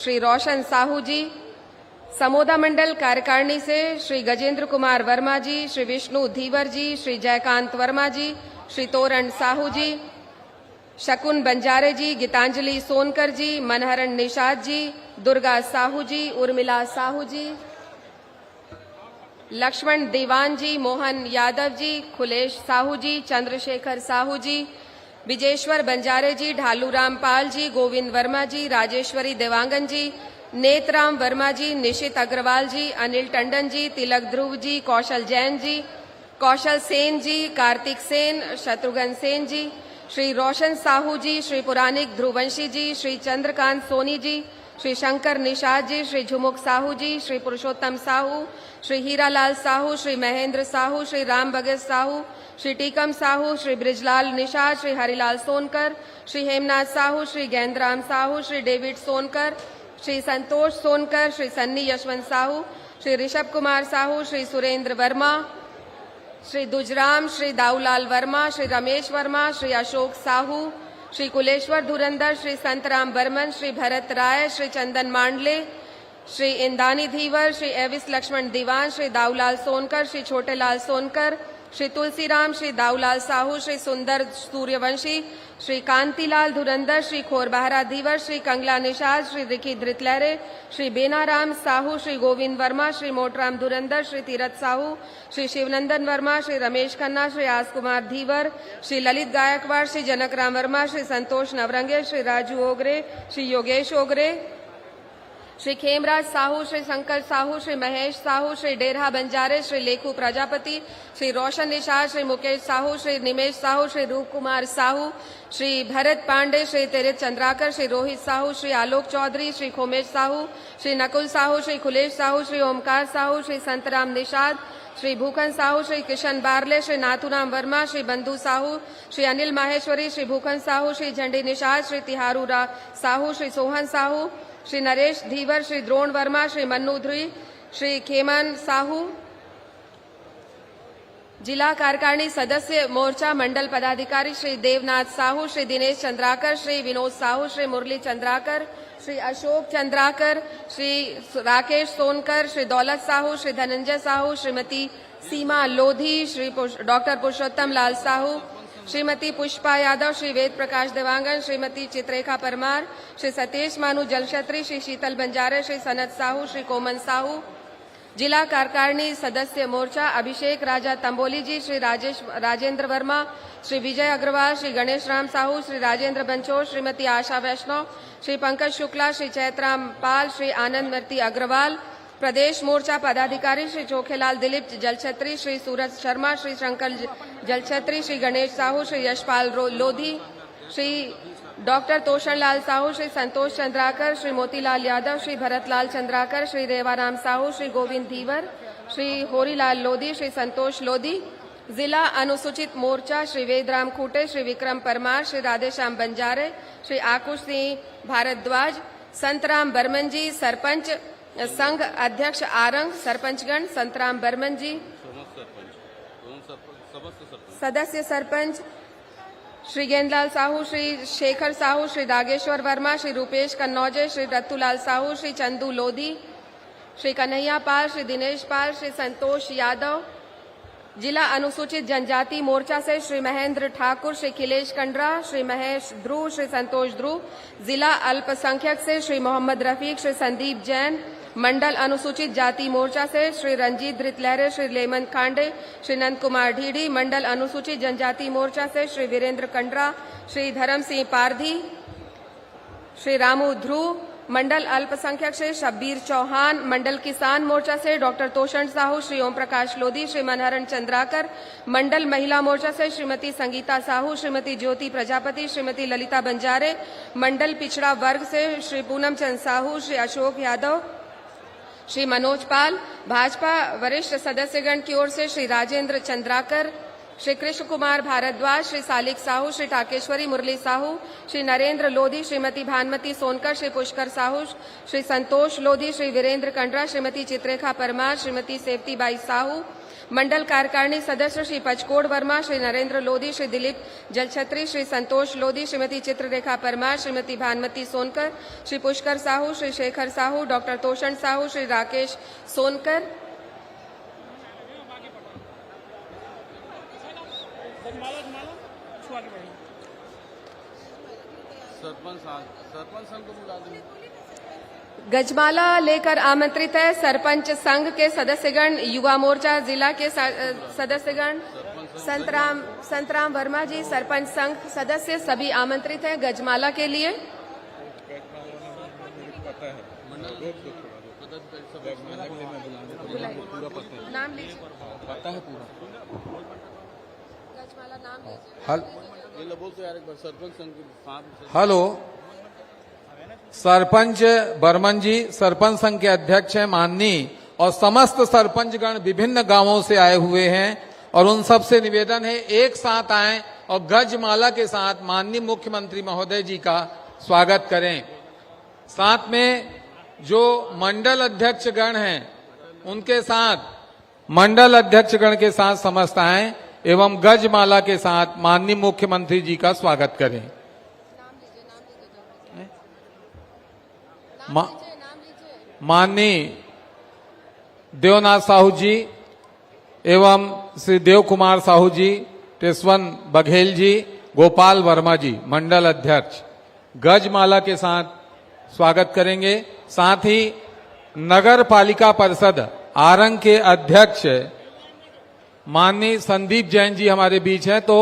श्री रोशन साहू जी। समोदा मंडल कार्यकारिणी से श्री गजेंद्र कुमार वर्मा जी, श्री विष्णु धीवर जी, श्री जयकांत वर्मा जी, श्री तोरण साहू जी, शकुन बंजारे जी, गीतांजलि सोनकर जी, मनहरण निषाद जी, दुर्गा साहू जी, उर्मिला साहू जी, लक्ष्मण दीवान जी, मोहन यादव जी, खुलेश साहू जी, चंद्रशेखर साहू जी, विजेश्वर बंजारे जी, ढालूराम पाल जी, गोविंद वर्मा जी, राजेश्वरी देवांगन जी, नेतराम वर्मा जी, निशित अग्रवाल जी, अनिल टंडन जी, तिलक ध्रुव जी, कौशल जैन जी, कौशल सेन जी, कार्तिक सेन, शत्रुघ्न सेन जी, श्री रोशन साहू जी, श्री पुराणिक ध्रुवंशी जी, श्री चंद्रकांत सोनी जी, श्री शंकर निषाद जी, श्री झुमुक साहू जी, श्री पुरुषोत्तम साहू, श्री हीरालाल साहू, श्री महेंद्र साहू, श्री राम भगत साहू, श्री टीकम साहू, श्री ब्रिजलाल निषाद, श्री हरिलाल सोनकर, श्री हेमनाथ साहू, श्री गैंद्राम साहू, श्री डेविड सोनकर, श्री संतोष सोनकर, श्री सन्नी यशवंत साहू, श्री ऋषभ कुमार साहू, श्री सुरेंद्र वर्मा, श्री दुजराम, श्री दाऊलाल वर्मा, श्री रमेश वर्मा, श्री अशोक साहू, श्री कुलेश्वर धुरंधर, श्री संतराम बर्मन, श्री भरत राय, श्री चंदन मांडले, श्री इंदानी धीवर, श्री एविस लक्ष्मण दीवान, श्री दाऊलाल सोनकर, श्री छोटेलाल सोनकर, श्री तुलसीराम, श्री दाऊलाल साहू, श्री सुंदर सूर्यवंशी, श्री कांतिलाल धुरंधर, श्री खोरबहरा धीवर, श्री कंगला निषाद, श्री रिकी धृतलहरे, श्री बेनाराम साहू, श्री गोविंद वर्मा, श्री मोटराम धुरंधर, श्री तीरथ साहू, श्री शिवनंदन वर्मा, श्री रमेश खन्ना, श्री आस कुमार धीवर, श्री ललित गायकवाड़, श्री जनकराम वर्मा, श्री संतोष नवरंगे, श्री राजू ओगरे, श्री योगेश ओगरे, श्री खेमराज साहू, श्री शंकर साहू, श्री महेश साहू, श्री डेरहा बंजारे, श्री लेखू प्रजापति, श्री रोशन निषाद, श्री मुकेश साहू, श्री निमेश साहू, श्री रूप कुमार साहू, श्री भरत पांडे, श्री तेरित चंद्राकर, श्री रोहित साहू, श्री आलोक चौधरी, श्री खोमेश साहू, श्री नकुल साहू, श्री खुलेश साहू, श्री ओमकार साहू, श्री संतराम निषाद, श्री भूखन साहू, श्री किशन बारले, श्री नाथुराम वर्मा, श्री बंधु साहू, श्री अनिल माहेश्वरी, श्री भूखन साहू, श्री झंडी निषाद, श्री तिहारू साहू, श्री सोहन साहू, श्री नरेश धीवर, श्री द्रोण वर्मा, श्री मन्नू ध्रुई, श्री खेमन साहू। जिला कार्यकारिणी सदस्य मोर्चा मंडल पदाधिकारी श्री देवनाथ साहू, श्री दिनेश चंद्राकर, श्री विनोद साहू, श्री मुरली चंद्राकर, श्री अशोक चंद्राकर, श्री राकेश सोनकर, श्री दौलत साहू, श्री धनंजय साहू, श्रीमती सीमा लोधी, श्री डॉक्टर पुरुषोत्तम लाल साहू, श्रीमती पुष्पा यादव, श्री वेद प्रकाश देवांगन, श्रीमती चित्रेखा परमार, श्री सतीश मानू जलक्षत्री, श्री शीतल बंजारे, श्री सनत साहू, श्री कोमन साहू। जिला कार्यकारिणी सदस्य मोर्चा अभिषेक राजा तंबोली जी, श्री राजेंद्र वर्मा, श्री विजय अग्रवाल, श्री गणेश राम साहू, श्री राजेंद्र बंचोर, श्रीमती आशा वैष्णव, श्री पंकज शुक्ला, श्री चैतराम पाल, श्री आनंद मर्ती अग्रवाल। प्रदेश मोर्चा पदाधिकारी श्री चोखेलाल दिलीप जलछत्री, श्री सूरज शर्मा, श्री शंकर जलछत्री, श्री गणेश साहू, श्री यशपाल लोधी, श्री डॉक्टर तोषण लाल साहू, श्री संतोष चंद्राकर, श्री मोतीलाल यादव, श्री भरतलाल चंद्राकर, श्री रेवाराम साहू, श्री गोविंद धीवर, श्री होरीलाल लोधी, श्री संतोष लोधी। जिला अनुसूचित मोर्चा श्री वेदराम खूटे, श्री विक्रम परमार, श्री राधेश्याम बंजारे, श्री आकुश सिंह भारद्वाज, संतराम बर्मन जी, सरपंच संघ अध्यक्ष आरंग, सरपंचगण संतराम बर्मन जी, सदस्य सरपंच श्री गेंदलाल साहू, श्री शेखर साहू, श्री नागेश्वर वर्मा, श्री रूपेश कन्नौजे, श्री रत्तूलाल साहू, श्री चंदू लोधी, श्री कन्हैया पाल, श्री दिनेश पाल, श्री संतोष यादव। जिला अनुसूचित जनजाति मोर्चा से श्री महेंद्र ठाकुर, श्री खिलेश कंडरा, श्री महेश ध्रुव, श्री संतोष ध्रुव। जिला अल्पसंख्यक से श्री मोहम्मद रफीक, श्री संदीप जैन। मंडल अनुसूचित जाति मोर्चा से श्री रंजीत धृतलहरे, श्री लेमन खांडे, श्री नंद कुमार ढीडी। मंडल अनुसूचित जनजाति मोर्चा से श्री वीरेंद्र कंडरा, श्री धर्म सिंह पारधी, श्री रामू ध्रुव। मंडल अल्पसंख्यक से शब्बीर चौहान। मंडल किसान मोर्चा से डॉक्टर तोषण साहू, श्री ओम प्रकाश लोधी, श्री मनहरण चंद्राकर। मंडल महिला मोर्चा से श्रीमती संगीता साहू, श्रीमती ज्योति प्रजापति, श्रीमती ललिता बंजारे। मंडल पिछड़ा वर्ग से श्री पूनम चंद साहू, श्री अशोक यादव, श्री मनोज पाल। भाजपा वरिष्ठ सदस्यगण की ओर से श्री राजेंद्र चंद्राकर, श्री कृष्ण कुमार भारद्वाज, श्री सालिक साहू, श्री टाकेश्वरी मुरली साहू, श्री नरेंद्र लोधी, श्रीमती भानुमति सोनकर, श्री पुष्कर साहू, श्री संतोष लोधी, श्री वीरेंद्र कंडरा, श्रीमती चित्रेखा परमार, श्रीमती सेवतीबाई साहू। मंडल कार्यकारिणी सदस्य श्री पचकोड़ वर्मा, श्री नरेंद्र लोधी, श्री दिलीप जलछत्री, श्री संतोष लोधी, श्रीमती चित्ररेखा परमार, श्रीमती भानुमति सोनकर, श्री पुष्कर साहू, श्री शेखर साहू, डॉक्टर तोषण साहू, श्री राकेश सोनकर, सरपंच संघ को बुला दें। गजमाला लेकर आमंत्रित है सरपंच संघ के सदस्यगण, युवा मोर्चा जिला के सदस्यगण, संतराम वर्मा जी सरपंच संघ सदस्य सभी आमंत्रित हैं गजमाला के लिए। नाम लीजिए, पता है पूरा गजमाला नाम लीजिए। सरपंच संघ। हेलो, सरपंच बर्मन जी सरपंच संघ के अध्यक्ष हैं माननीय, और समस्त सरपंचगण विभिन्न गांवों से आए हुए हैं और उन सब से निवेदन है एक साथ आएं और गजमाला के साथ माननीय मुख्यमंत्री महोदय जी का स्वागत करें। साथ में जो मंडल अध्यक्षगण हैं उनके साथ मंडल अध्यक्षगण के साथ समस्त आएं एवं गजमाला के साथ माननीय मुख्यमंत्री जी का स्वागत करें। माननीय देवनाथ साहू जी एवं श्री देव कुमार साहू जी, टेस्वन बघेल जी, गोपाल वर्मा जी मंडल अध्यक्ष गजमाला के साथ स्वागत करेंगे। साथ ही नगर पालिका परिषद आरंग के अध्यक्ष माननीय संदीप जैन जी हमारे बीच हैं, तो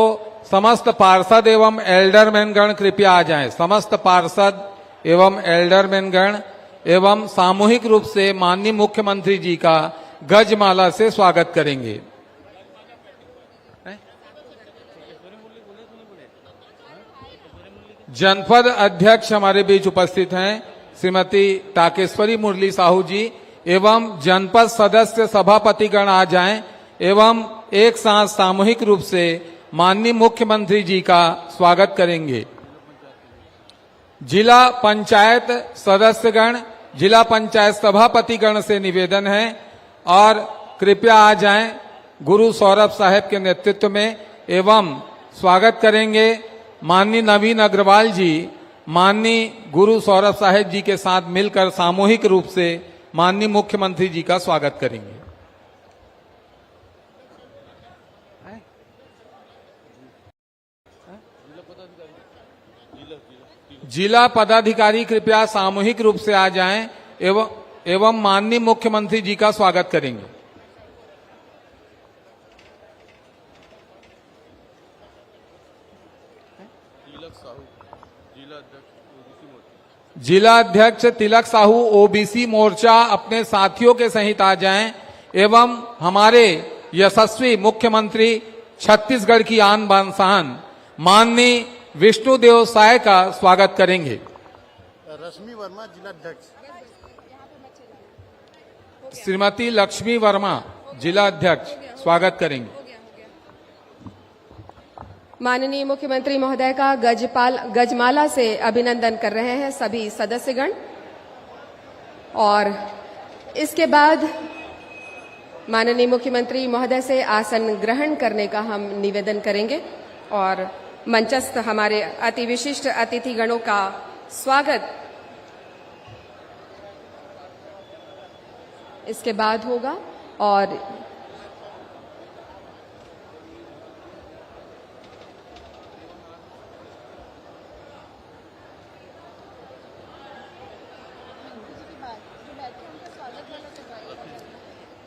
समस्त पार्षद एवं एल्डरमैन गण कृपया आ जाएं। समस्त पार्षद एवं एल्डरमैन गण एवं सामूहिक रूप से माननीय मुख्यमंत्री जी का गजमाला से स्वागत करेंगे। जनपद अध्यक्ष हमारे बीच उपस्थित हैं श्रीमती ताकेश्वरी मुरली साहू जी एवं जनपद सदस्य सभापतिगण आ जाएं एवं एक साथ सामूहिक रूप से माननीय मुख्यमंत्री जी का स्वागत करेंगे। जिला पंचायत सदस्यगण, जिला पंचायत सभापतिगण से निवेदन है और कृपया आ जाएं गुरु सौरभ साहब के नेतृत्व में एवं स्वागत करेंगे। माननीय नवीन अग्रवाल जी माननीय गुरु सौरभ साहब जी के साथ मिलकर सामूहिक रूप से माननीय मुख्यमंत्री जी का स्वागत करेंगे। जिला पदाधिकारी कृपया सामूहिक रूप से आ जाएं एवं माननीय मुख्यमंत्री जी का स्वागत करेंगे। जिला अध्यक्ष तिलक साहू ओबीसी मोर्चा अपने साथियों के सहित आ जाएं एवं हमारे यशस्वी मुख्यमंत्री छत्तीसगढ़ की आन बान शान माननीय विष्णुदेव साय का स्वागत करेंगे। रश्मि वर्मा जिला अध्यक्ष, श्रीमती लक्ष्मी वर्मा जिला अध्यक्ष स्वागत करेंगे। माननीय मुख्यमंत्री महोदय का गजमाला से अभिनंदन कर रहे हैं सभी सदस्यगण और इसके बाद माननीय मुख्यमंत्री महोदय से आसन ग्रहण करने का हम निवेदन करेंगे और मंचस्थ हमारे अति विशिष्ट अतिथिगणों का स्वागत इसके बाद होगा। और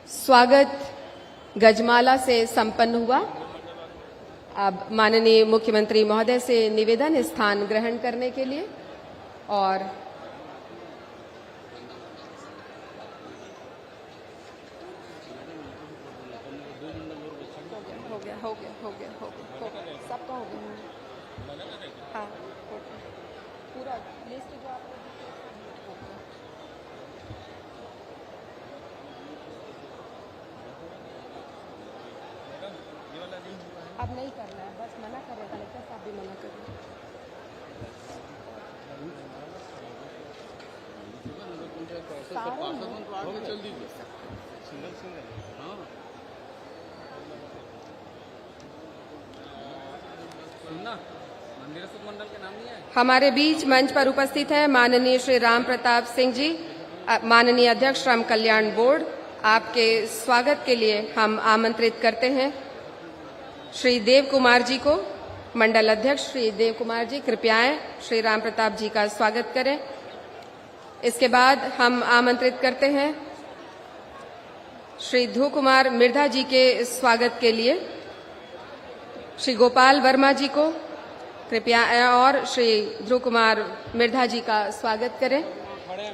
स्वागत गजमाला से संपन्न हुआ। अब माननीय मुख्यमंत्री महोदय से निवेदन स्थान ग्रहण करने के लिए और हो गया सबका हो गया। हाँ पूरा लिस्ट जो आपको अब नहीं करना है, बस मना करेगा कलेक्टर साहब भी मना कर रहे हैं। सुनना मंदिरस्थ मंडल के नाम नहीं है। हमारे बीच मंच पर उपस्थित है माननीय श्री राम प्रताप सिंह जी, माननीय अध्यक्ष श्रम कल्याण बोर्ड। आपके स्वागत के लिए हम आमंत्रित करते हैं श्री देव कुमार जी को। मंडल अध्यक्ष श्री देव कुमार जी कृपया आएं, श्री राम प्रताप जी का स्वागत करें। इसके बाद हम आमंत्रित करते हैं श्री ध्रुव कुमार मिर्धा जी के स्वागत के लिए श्री गोपाल वर्मा जी को कृपया आएं और श्री ध्रुव कुमार मिर्धा जी का स्वागत करें।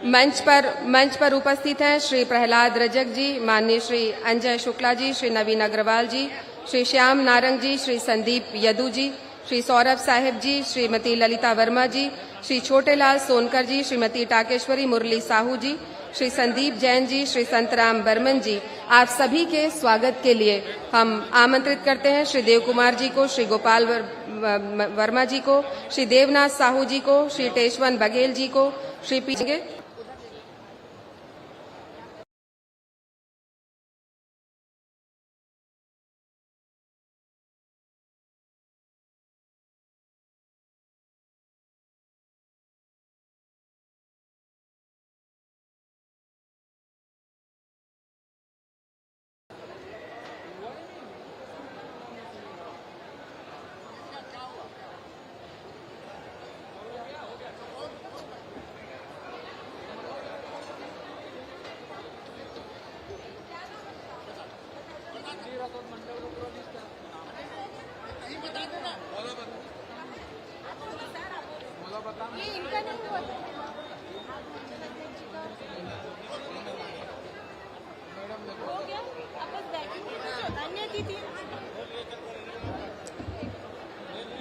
मंच पर उपस्थित हैं श्री प्रहलाद रजक जी, माननीय श्री अंजय शुक्ला जी, श्री नवीन अग्रवाल जी, श्री श्याम नारंग जी, श्री संदीप यदु जी, श्री सौरभ साहिब जी, श्रीमती ललिता वर्मा जी, श्री छोटेलाल सोनकर जी, श्रीमती टाकेश्वरी मुरली साहू जी, श्री संदीप जैन जी, श्री संतराम बर्मन जी। आप सभी के स्वागत के लिए हम आमंत्रित करते हैं श्री देव कुमार जी को, श्री गोपाल वर्मा जी को, श्री देवनाथ साहू जी को, श्री टेशवन बघेल जी को, श्री पी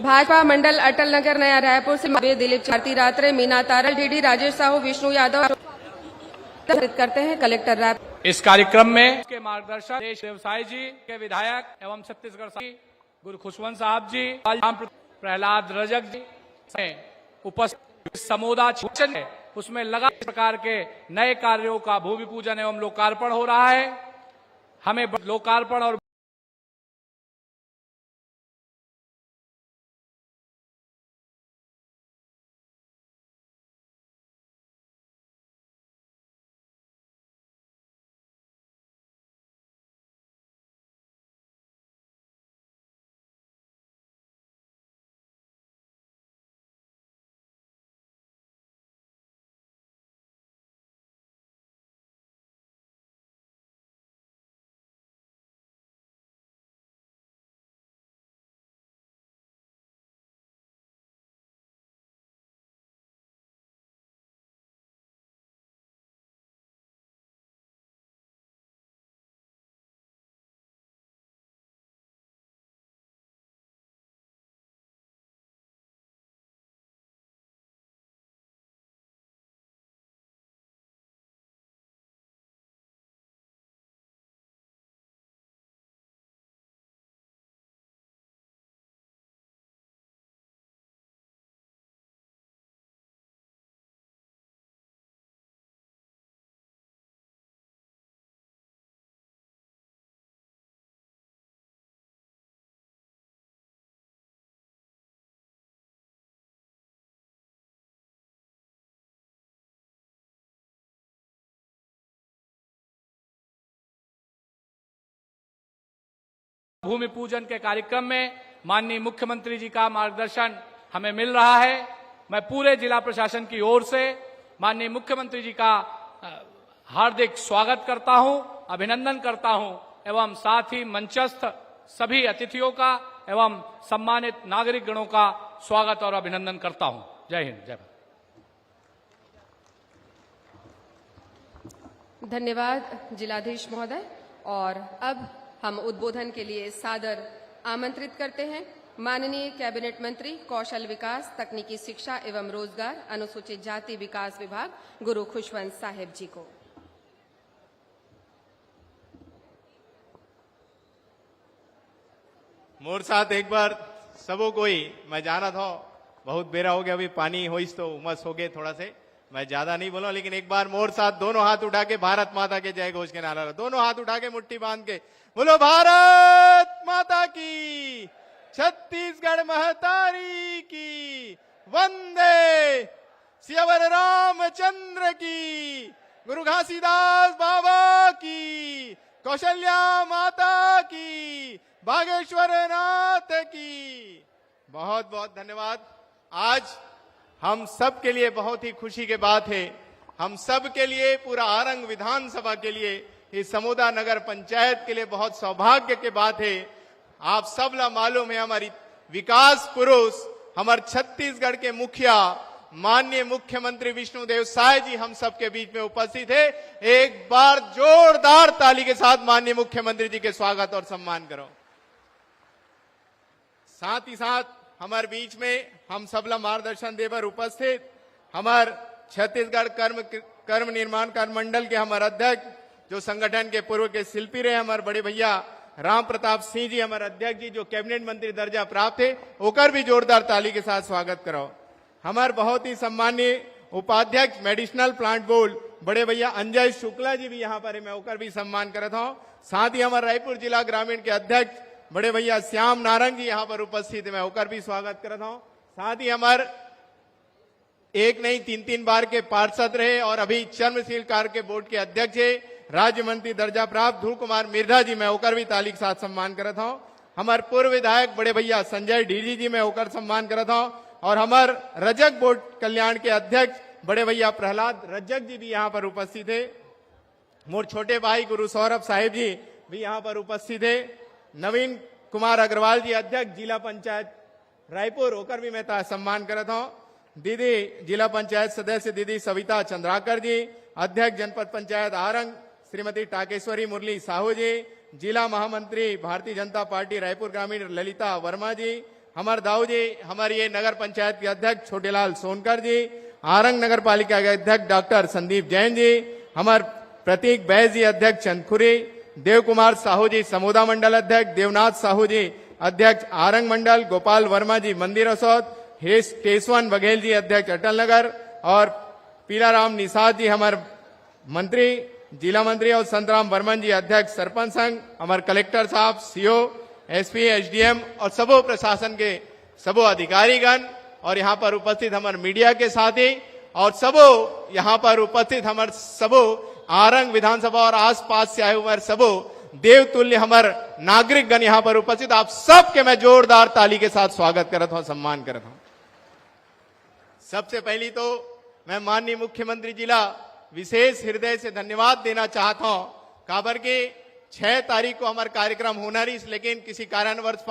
भाजपा मंडल अटल नगर नया रायपुर से दिलीप भारती रात्रे, मीना तारल, डीडी राजेश साहू, विष्णु यादव करते हैं कलेक्टर राय। इस कार्यक्रम में के मार्गदर्शक देश व्यवसायी जी के विधायक एवं छत्तीसगढ़ गुरु खुशवंत साहब जी, प्रहलाद रजक जी उपस्थित समोदा है, उसमें लगा इस प्रकार के नए कार्यों का भूमि पूजन एवं लोकार्पण हो रहा है। हमें लोकार्पण और भूमि पूजन के कार्यक्रम में माननीय मुख्यमंत्री जी का मार्गदर्शन हमें मिल रहा है। मैं पूरे जिला प्रशासन की ओर से माननीय मुख्यमंत्री जी का हार्दिक स्वागत करता हूं, अभिनंदन करता हूं एवं साथ ही मंचस्थ सभी अतिथियों का एवं सम्मानित नागरिक गणों का स्वागत और अभिनंदन करता हूं। जय हिंद, जय भारत। धन्यवाद जिलाधीश महोदय। और अब हम उद्बोधन के लिए सादर आमंत्रित करते हैं माननीय कैबिनेट मंत्री कौशल विकास, तकनीकी शिक्षा एवं रोजगार, अनुसूचित जाति विकास विभाग गुरु खुशवंत साहिब जी को। मोर साथ एक बार सबो कोई मैं जाना था, बहुत बेरा हो गया, अभी पानी होइस तो उमस हो गए थोड़ा से, मैं ज्यादा नहीं बोला, लेकिन एक बार मोर साथ दोनों हाथ उठा के भारत माता के जय घोष के नारा, दोनों हाथ उठा के मुट्ठी बांध के बोलो भारत माता की, छत्तीसगढ़ महतारी की, वंदे सियावर रामचंद्र की, गुरु घासीदास बाबा की, कौशल्या माता की, बागेश्वर नाथ की। बहुत बहुत धन्यवाद। आज हम सब के लिए बहुत ही खुशी की बात है, हम सब के लिए, पूरा आरंग विधानसभा के लिए, इस समोदा नगर पंचायत के लिए बहुत सौभाग्य की बात है। आप सब ला मालूम है, हमारी विकास पुरुष, हमारे छत्तीसगढ़ के मुखिया माननीय मुख्यमंत्री विष्णुदेव साय जी हम सबके बीच में उपस्थित है। एक बार जोरदार ताली के साथ माननीय मुख्यमंत्री जी के स्वागत और सम्मान करो। साथ ही साथ हमारे बीच में हम सबला मार्गदर्शन देवर उपस्थित हमार छत्तीसगढ़ कर्म निर्माण कार्य मंडल के हमारे अध्यक्ष, जो संगठन के पूर्व के शिल्पी रहे, हमारे बड़े भैया राम प्रताप सिंह जी, हमारे अध्यक्ष जी, जो कैबिनेट मंत्री दर्जा प्राप्त है, ओकर भी जोरदार ताली के साथ स्वागत करो। हमारे बहुत ही सम्मानीय उपाध्यक्ष मेडिसिनल प्लांट बोर्ड बड़े भैया अंजय शुक्ला जी भी यहाँ पर है, मैं ओकर भी सम्मान करता हूँ। साथ ही हमारे रायपुर जिला ग्रामीण के अध्यक्ष बड़े भैया श्याम नारंग जी यहाँ पर उपस्थित है, मैं ओकर भी स्वागत करता हूँ। साथ ही हमारे एक नहीं 3 बार के पार्षद रहे और अभी चर्मशील कार्य के बोर्ड के अध्यक्ष है, राज्य मंत्री दर्जा प्राप्त ध्रुव कुमार मिर्धा जी, मैं ओकर भी ताली के साथ सम्मान करता हूँ। हमारे पूर्व विधायक बड़े भैया संजय डीजी जी, मैं ओकर सम्मान करता हूँ। और हमारे रजक बोर्ड कल्याण के अध्यक्ष बड़े भैया प्रहलाद रजक जी भी यहाँ पर उपस्थित है। मोर छोटे भाई गुरु सौरभ साहिब जी भी यहाँ पर उपस्थित है। नवीन कुमार अग्रवाल जी अध्यक्ष जिला पंचायत रायपुर, होकर भी मैं सम्मान करता हूँ। दीदी जिला पंचायत सदस्य दीदी सविता चंद्राकर जी, अध्यक्ष जनपद पंचायत आरंग श्रीमती टाकेश्वरी मुरली साहू जी, जिला महामंत्री भारतीय जनता पार्टी रायपुर ग्रामीण ललिता वर्मा जी, हमारे दाऊ जी, हमारे ये नगर पंचायत के अध्यक्ष छोटेलाल सोनकर जी, आरंग नगर पालिका के अध्यक्ष डॉक्टर संदीप जैन जी, हमारे प्रतीक बैस जी अध्यक्ष चंदखुरी, देव कुमार साहू जी समोदा मंडल अध्यक्ष, देवनाथ साहू जी अध्यक्ष आरंग मंडल, गोपाल वर्मा जी मंदिर असौद, केशवन बघेल जी अध्यक्ष अटल नगर और पीलाराम निषाद जी हमारे मंत्री जिला मंत्री और संतराम बर्मन जी अध्यक्ष सरपंच संघ, हमारे कलेक्टर साहब, सीओ, एसपी, एसडीएम और सबो प्रशासन के सबो अधिकारीगण और यहाँ पर उपस्थित हमारे मीडिया के साथी और सबो यहाँ पर उपस्थित हमारे सबो आरंग विधानसभा और आसपास से आए हुए सबो देवतुल्य हमारे नागरिकगण यहाँ पर उपस्थित, आप सबके मैं जोरदार ताली के साथ स्वागत करता हूँ, सम्मान करता हूँ। सबसे पहली तो मैं माननीय मुख्यमंत्री जिला विशेष हृदय से धन्यवाद देना चाहता हूँ। काबर के 6 तारीख को हमारा कार्यक्रम होना रही, लेकिन किसी कारणवश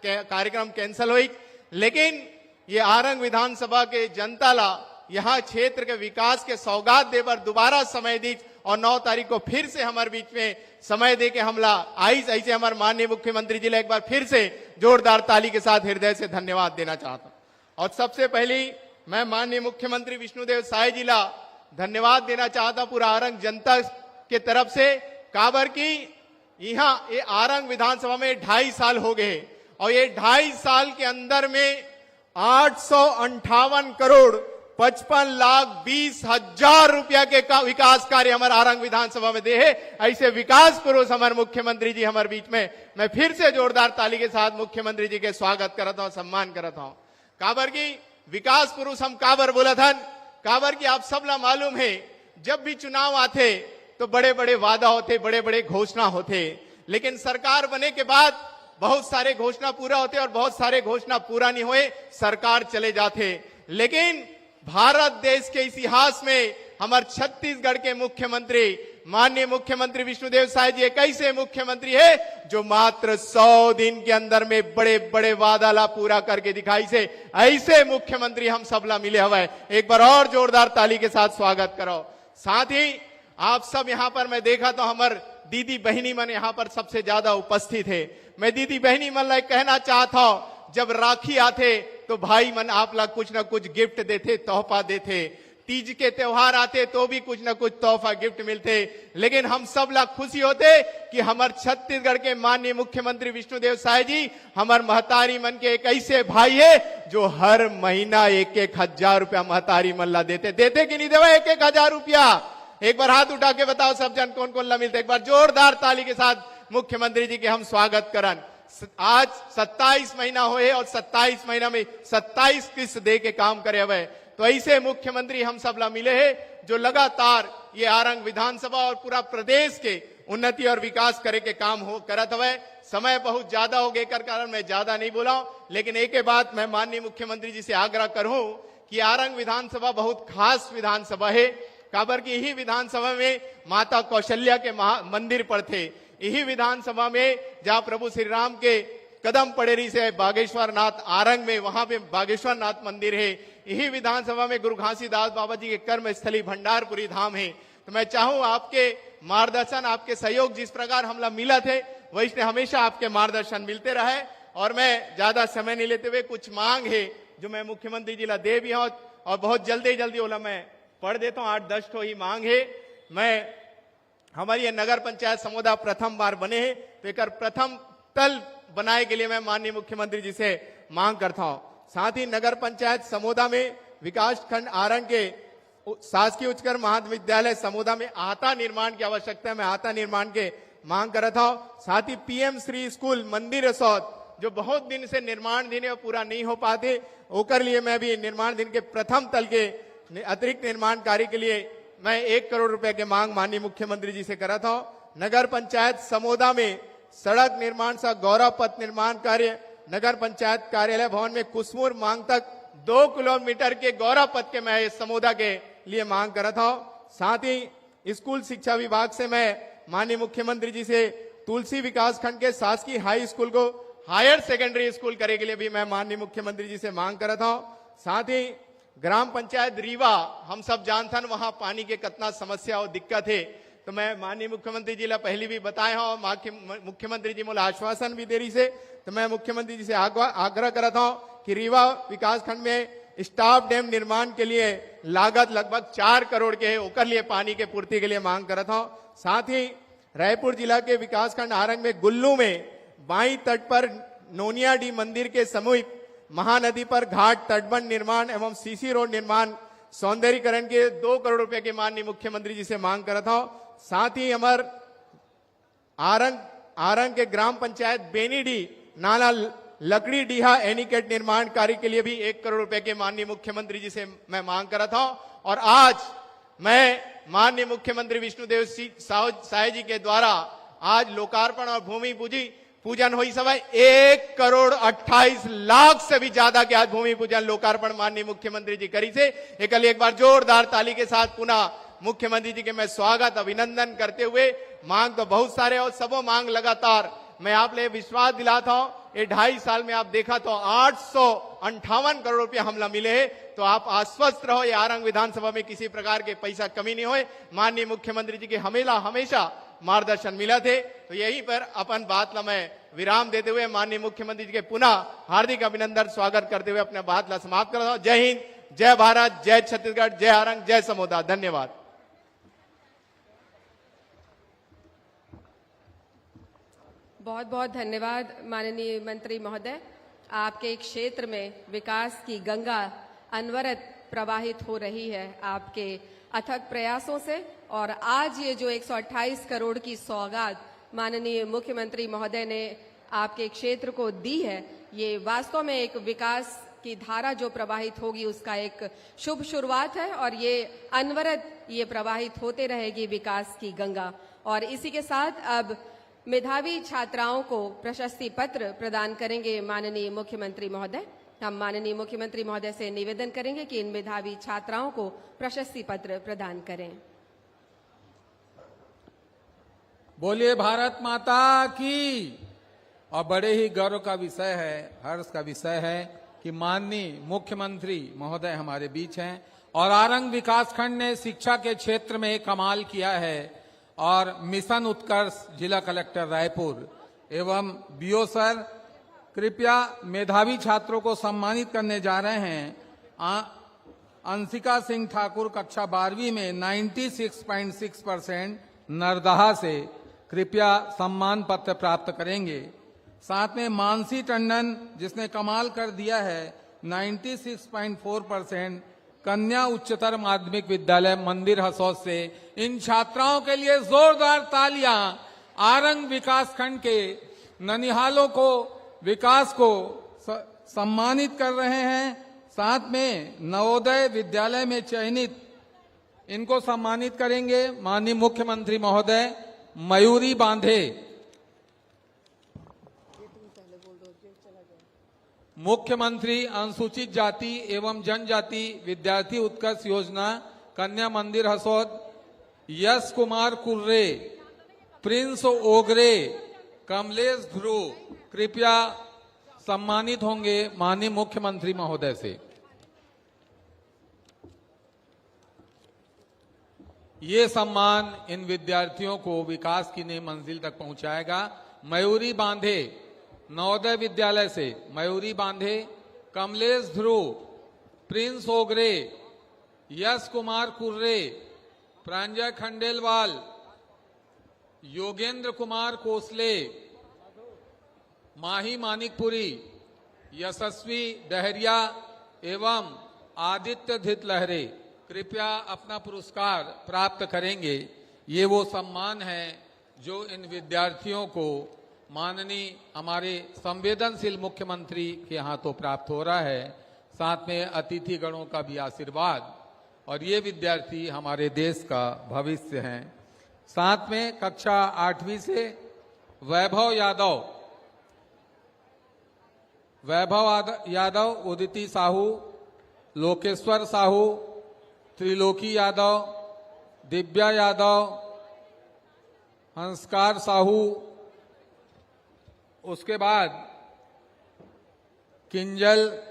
कार्यक्रम कैंसिल हुई, लेकिन ये आरंग विधानसभा के जनता ला यहाँ क्षेत्र के विकास के सौगात देवर दोबारा समय दी और 9 तारीख को फिर से हमारे बीच में समय दे के हमला आई, ऐसे हमारे माननीय मुख्यमंत्री जी एक बार फिर से जोरदार ताली के साथ हृदय से धन्यवाद देना चाहता हूँ। और सबसे पहली मैं माननीय मुख्यमंत्री विष्णुदेव साय जी ला धन्यवाद देना चाहता पूरा आरंग जनता के तरफ से। काबर की यहाँ ये आरंग विधानसभा में 2.5 साल हो गए और ये 2.5 साल के अंदर में 858 करोड़ 55,20,000 रुपया के विकास कार्य हमारे आरंग विधानसभा में दे है। ऐसे विकास पुरुष हमारे मुख्यमंत्री जी हमारे बीच में, मैं फिर से जोरदार ताली के साथ मुख्यमंत्री जी के स्वागत करता हूं, सम्मान करता हूं। काबर की विकास पुरुष हम काबर बोला था, काबर की आप सब ला मालूम है जब भी चुनाव आते तो बड़े बड़े वादा होते, बड़े बड़े घोषणा होते, लेकिन सरकार बने के बाद बहुत सारे घोषणा पूरा होते और बहुत सारे घोषणा पूरा नहीं हुए, सरकार चले जाते। लेकिन भारत देश के इतिहास में हमारे छत्तीसगढ़ के मुख्यमंत्री माननीय मुख्यमंत्री विष्णुदेव साय जी एक ऐसे मुख्यमंत्री है जो मात्र 100 दिन के अंदर में बड़े बड़े वादा ला पूरा करके दिखाई से। ऐसे मुख्यमंत्री हम सब ला मिले हुए, एक बार और जोरदार ताली के साथ स्वागत करो। साथ ही आप सब यहाँ पर मैं देखा तो हमारे दीदी बहनी मन यहाँ पर सबसे ज्यादा उपस्थित है। मैं दीदी बहनी मन ला कहना चाहता हूं, जब राखी आते तो भाई मन आप ला कुछ ना कुछ गिफ्ट देते, तोहफा देते। तीज के त्योहार आते तो भी कुछ न कुछ तोहफा गिफ्ट मिलते, लेकिन हम सब लोग खुशी होते कि हमारे छत्तीसगढ़ के माननीय मुख्यमंत्री विष्णुदेव साय जी हमारे महतारी मन के एक ऐसे भाई है जो हर महीना 1,000 रुपया महतारी मन ला देते कि नहीं देवा 1,000 रुपया? एक बार हाथ उठा के बताओ सब जन कौन कौन ला मिलते, एक बार जोरदार ताली के साथ मुख्यमंत्री जी के हम स्वागत करन। आज 27 महीना हुए और 27 महीना में 27 किस्त दे के काम करे हुए, तो ऐसे मुख्यमंत्री हम सब ला मिले हैं जो लगातार ये आरंग विधानसभा और पूरा प्रदेश के उन्नति और विकास करे के काम हो करत हुए। समय बहुत ज्यादा हो गए कर कारण मैं ज्यादा नहीं बोला हूं, लेकिन एक ही बात मैं माननीय मुख्यमंत्री जी से आग्रह करूं कि आरंग विधानसभा बहुत खास विधानसभा है। काबर की यही विधानसभा में माता कौशल्या के मंदिर पर थे, यही विधानसभा में जहां प्रभु श्री राम के कदम पड़ेरी से बागेश्वर नाथ आरंग में वहां पे बागेश्वर नाथ मंदिर है, यही विधानसभा में गुरु घासीदास बाबा जी के कर्म स्थली भंडारपुरी धाम है। तो मैं चाहूं आपके मार्गदर्शन, आपके सहयोग जिस प्रकार हमला मिला थे वैसे हमेशा आपके मार्गदर्शन मिलते रहे। और मैं ज्यादा समय नहीं लेते हुए कुछ मांग है जो मैं मुख्यमंत्री जी ला दे भी हूं और बहुत जल्दी वाला मैं पढ़ देता हूं। 8-10 ठो ही मांग है। मैं हमारी ये नगर पंचायत समोदा प्रथम बार बने हैं, तो एक प्रथम तल बनाए के लिए मैं माननीय मुख्यमंत्री जी से मांग करता हूं। साथ ही नगर पंचायत समोदा में विकास खंड आरंग के शासकीय उच्चतर महाविद्यालय समोदा में आहता निर्माण की आवश्यकता है, मैं आहता निर्माण के मांग कर रहा था। साथ ही पीएम श्री स्कूल मंदिर रिसोर्ट जो बहुत दिन से निर्माण दिन पूरा नहीं हो पाते, ओकर लिए मैं भी निर्माण दिन के प्रथम तल के अतिरिक्त निर्माण कार्य के लिए मैं 1 करोड़ रुपए के मांग माननीय मुख्यमंत्री जी से करा था। नगर पंचायत समोदा में सड़क निर्माण सा गौरव पथ निर्माण कार्य नगर पंचायत कार्यालय भवन में कुसमुर मांग तक 2 किलोमीटर के गौरव पथ के मैं समोदा के लिए मांग करा था। साथ ही स्कूल शिक्षा विभाग से मैं माननीय मुख्यमंत्री जी से तुलसी विकास खंड के शासकीय हाई स्कूल को हायर सेकेंडरी स्कूल करे के लिए भी मैं माननीय मुख्यमंत्री जी से मांग करा था। साथ ही ग्राम पंचायत रीवा हम सब जानते हैं वहां पानी के कितना समस्या और दिक्कत है, तो मैं माननीय मुख्यमंत्री जी ला पहले भी बताए हो, मुख्यमंत्री जी मोला आश्वासन भी देरी से, तो मैं मुख्यमंत्री जी से आग्रह करता हूं कि रीवा विकास खंड में स्टाफ डैम निर्माण के लिए लागत लगभग 4 करोड़ के है, ओकर लिए पानी के पूर्ति के लिए मांग करता हूं। साथ ही रायपुर जिला के विकास खंड आरंग में गुल्लू में बाई तट पर नोनियाडी मंदिर के समीप महानदी पर घाट तटबंध निर्माण एवं सीसी रोड निर्माण सौंदर्यीकरण के 2 करोड़ रुपए की माननीय मुख्यमंत्री जी से मांग करा था। साथ ही हमार आरंग के ग्राम पंचायत बेनीडी नाला लकड़ी डीहा एनिकेट निर्माण कार्य के लिए भी 1 करोड़ रुपए के माननीय मुख्यमंत्री जी से मैं मांग करा था। और आज मैं माननीय मुख्यमंत्री विष्णुदेव साय जी के द्वारा आज लोकार्पण और भूमि पूजन हुई सभा 1,28,00,000 से भी ज्यादा के आज भूमि पूजन लोकार्पण माननीय मुख्यमंत्री जी करी से एक बार जोरदार ताली के साथ पुनः मुख्यमंत्री जी के मैं स्वागत अभिनंदन करते हुए मांग तो बहुत सारे और सबो मांग लगातार मैं आप ले विश्वास दिलाता हूं। ये 2.5 साल में आप देखा तो 858 करोड़ रुपया हमला मिले हैं, तो आप आश्वस्त रहो ये आरंग विधानसभा में किसी प्रकार के पैसा कमी नहीं होए। माननीय मुख्यमंत्री जी के हमेशा मार्गदर्शन मिला थे। तो यहीं पर अपन बात ला मैं विराम देते हुए माननीय मुख्यमंत्री जी के पुनः हार्दिक अभिनंदन स्वागत करते हुए अपने बात ला समाप्त करता हूं। जय हिंद, जय भारत, जय छत्तीसगढ़, जय आरंग, जय समोदा। धन्यवाद। बहुत बहुत धन्यवाद माननीय मंत्री महोदय। आपके क्षेत्र में विकास की गंगा अनवरत प्रवाहित हो रही है आपके अथक प्रयासों से, और आज ये जो 128 करोड़ की सौगात माननीय मुख्यमंत्री महोदय ने आपके क्षेत्र को दी है, ये वास्तव में एक विकास की धारा जो प्रवाहित होगी उसका एक शुभ शुरुआत है, और ये अनवरत ये प्रवाहित होते रहेगी विकास की गंगा। और इसी के साथ अब मेधावी छात्राओं को प्रशस्ति पत्र प्रदान करेंगे माननीय मुख्यमंत्री महोदय। हम माननीय मुख्यमंत्री महोदय से निवेदन करेंगे कि इन मेधावी छात्राओं को प्रशस्ति पत्र प्रदान करें। बोलिए भारत माता की। और बड़े ही गर्व का विषय है, हर्ष का विषय है कि माननीय मुख्यमंत्री महोदय हमारे बीच हैं और आरंग विकासखंड ने शिक्षा के क्षेत्र में कमाल किया है। और मिशन उत्कर्ष जिला कलेक्टर रायपुर एवं बीओ सर कृपया मेधावी छात्रों को सम्मानित करने जा रहे हैं। अंशिका सिंह ठाकुर कक्षा 12वीं में 96.6% नरदहा से कृपया सम्मान पत्र प्राप्त करेंगे। साथ में मानसी टंडन जिसने कमाल कर दिया है 96.4% कन्या उच्चतर माध्यमिक विद्यालय मंदिर हसौद से। इन छात्राओं के लिए जोरदार तालियां। आरंग विकासखंड के ननिहालों को विकास को सम्मानित कर रहे हैं। साथ में नवोदय विद्यालय में चयनित इनको सम्मानित करेंगे माननीय मुख्यमंत्री महोदय मयूरी बांधे। मुख्यमंत्री अनुसूचित जाति एवं जनजाति विद्यार्थी उत्कर्ष योजना कन्या मंदिर हसौद यश कुमार कुर्रे, प्रिंस ओगरे, कमलेश ध्रुव कृपया सम्मानित होंगे माननीय मुख्यमंत्री महोदय से। ये सम्मान इन विद्यार्थियों को विकास की नई मंजिल तक पहुंचाएगा। मयूरी बांधे नवोदय विद्यालय से, मयूरी बांधे, कमलेश ध्रुव, प्रिंस ओगरे, यश कुमार कुर्रे, प्रांजय खंडेलवाल, योगेंद्र कुमार कोसले, माही मानिकपुरी, यशस्वी डहरिया एवं आदित्य धित लहरे कृपया अपना पुरस्कार प्राप्त करेंगे। ये वो सम्मान है जो इन विद्यार्थियों को माननीय हमारे संवेदनशील मुख्यमंत्री के हाथों प्राप्त हो रहा है। साथ में अतिथि गणों का भी आशीर्वाद, और ये विद्यार्थी हमारे देश का भविष्य हैं। साथ में कक्षा 8वीं से वैभव यादव, उदिति साहू, लोकेश्वर साहू, त्रिलोकी यादव, दिव्या यादव, हंसकार साहू, उसके बाद किंजल,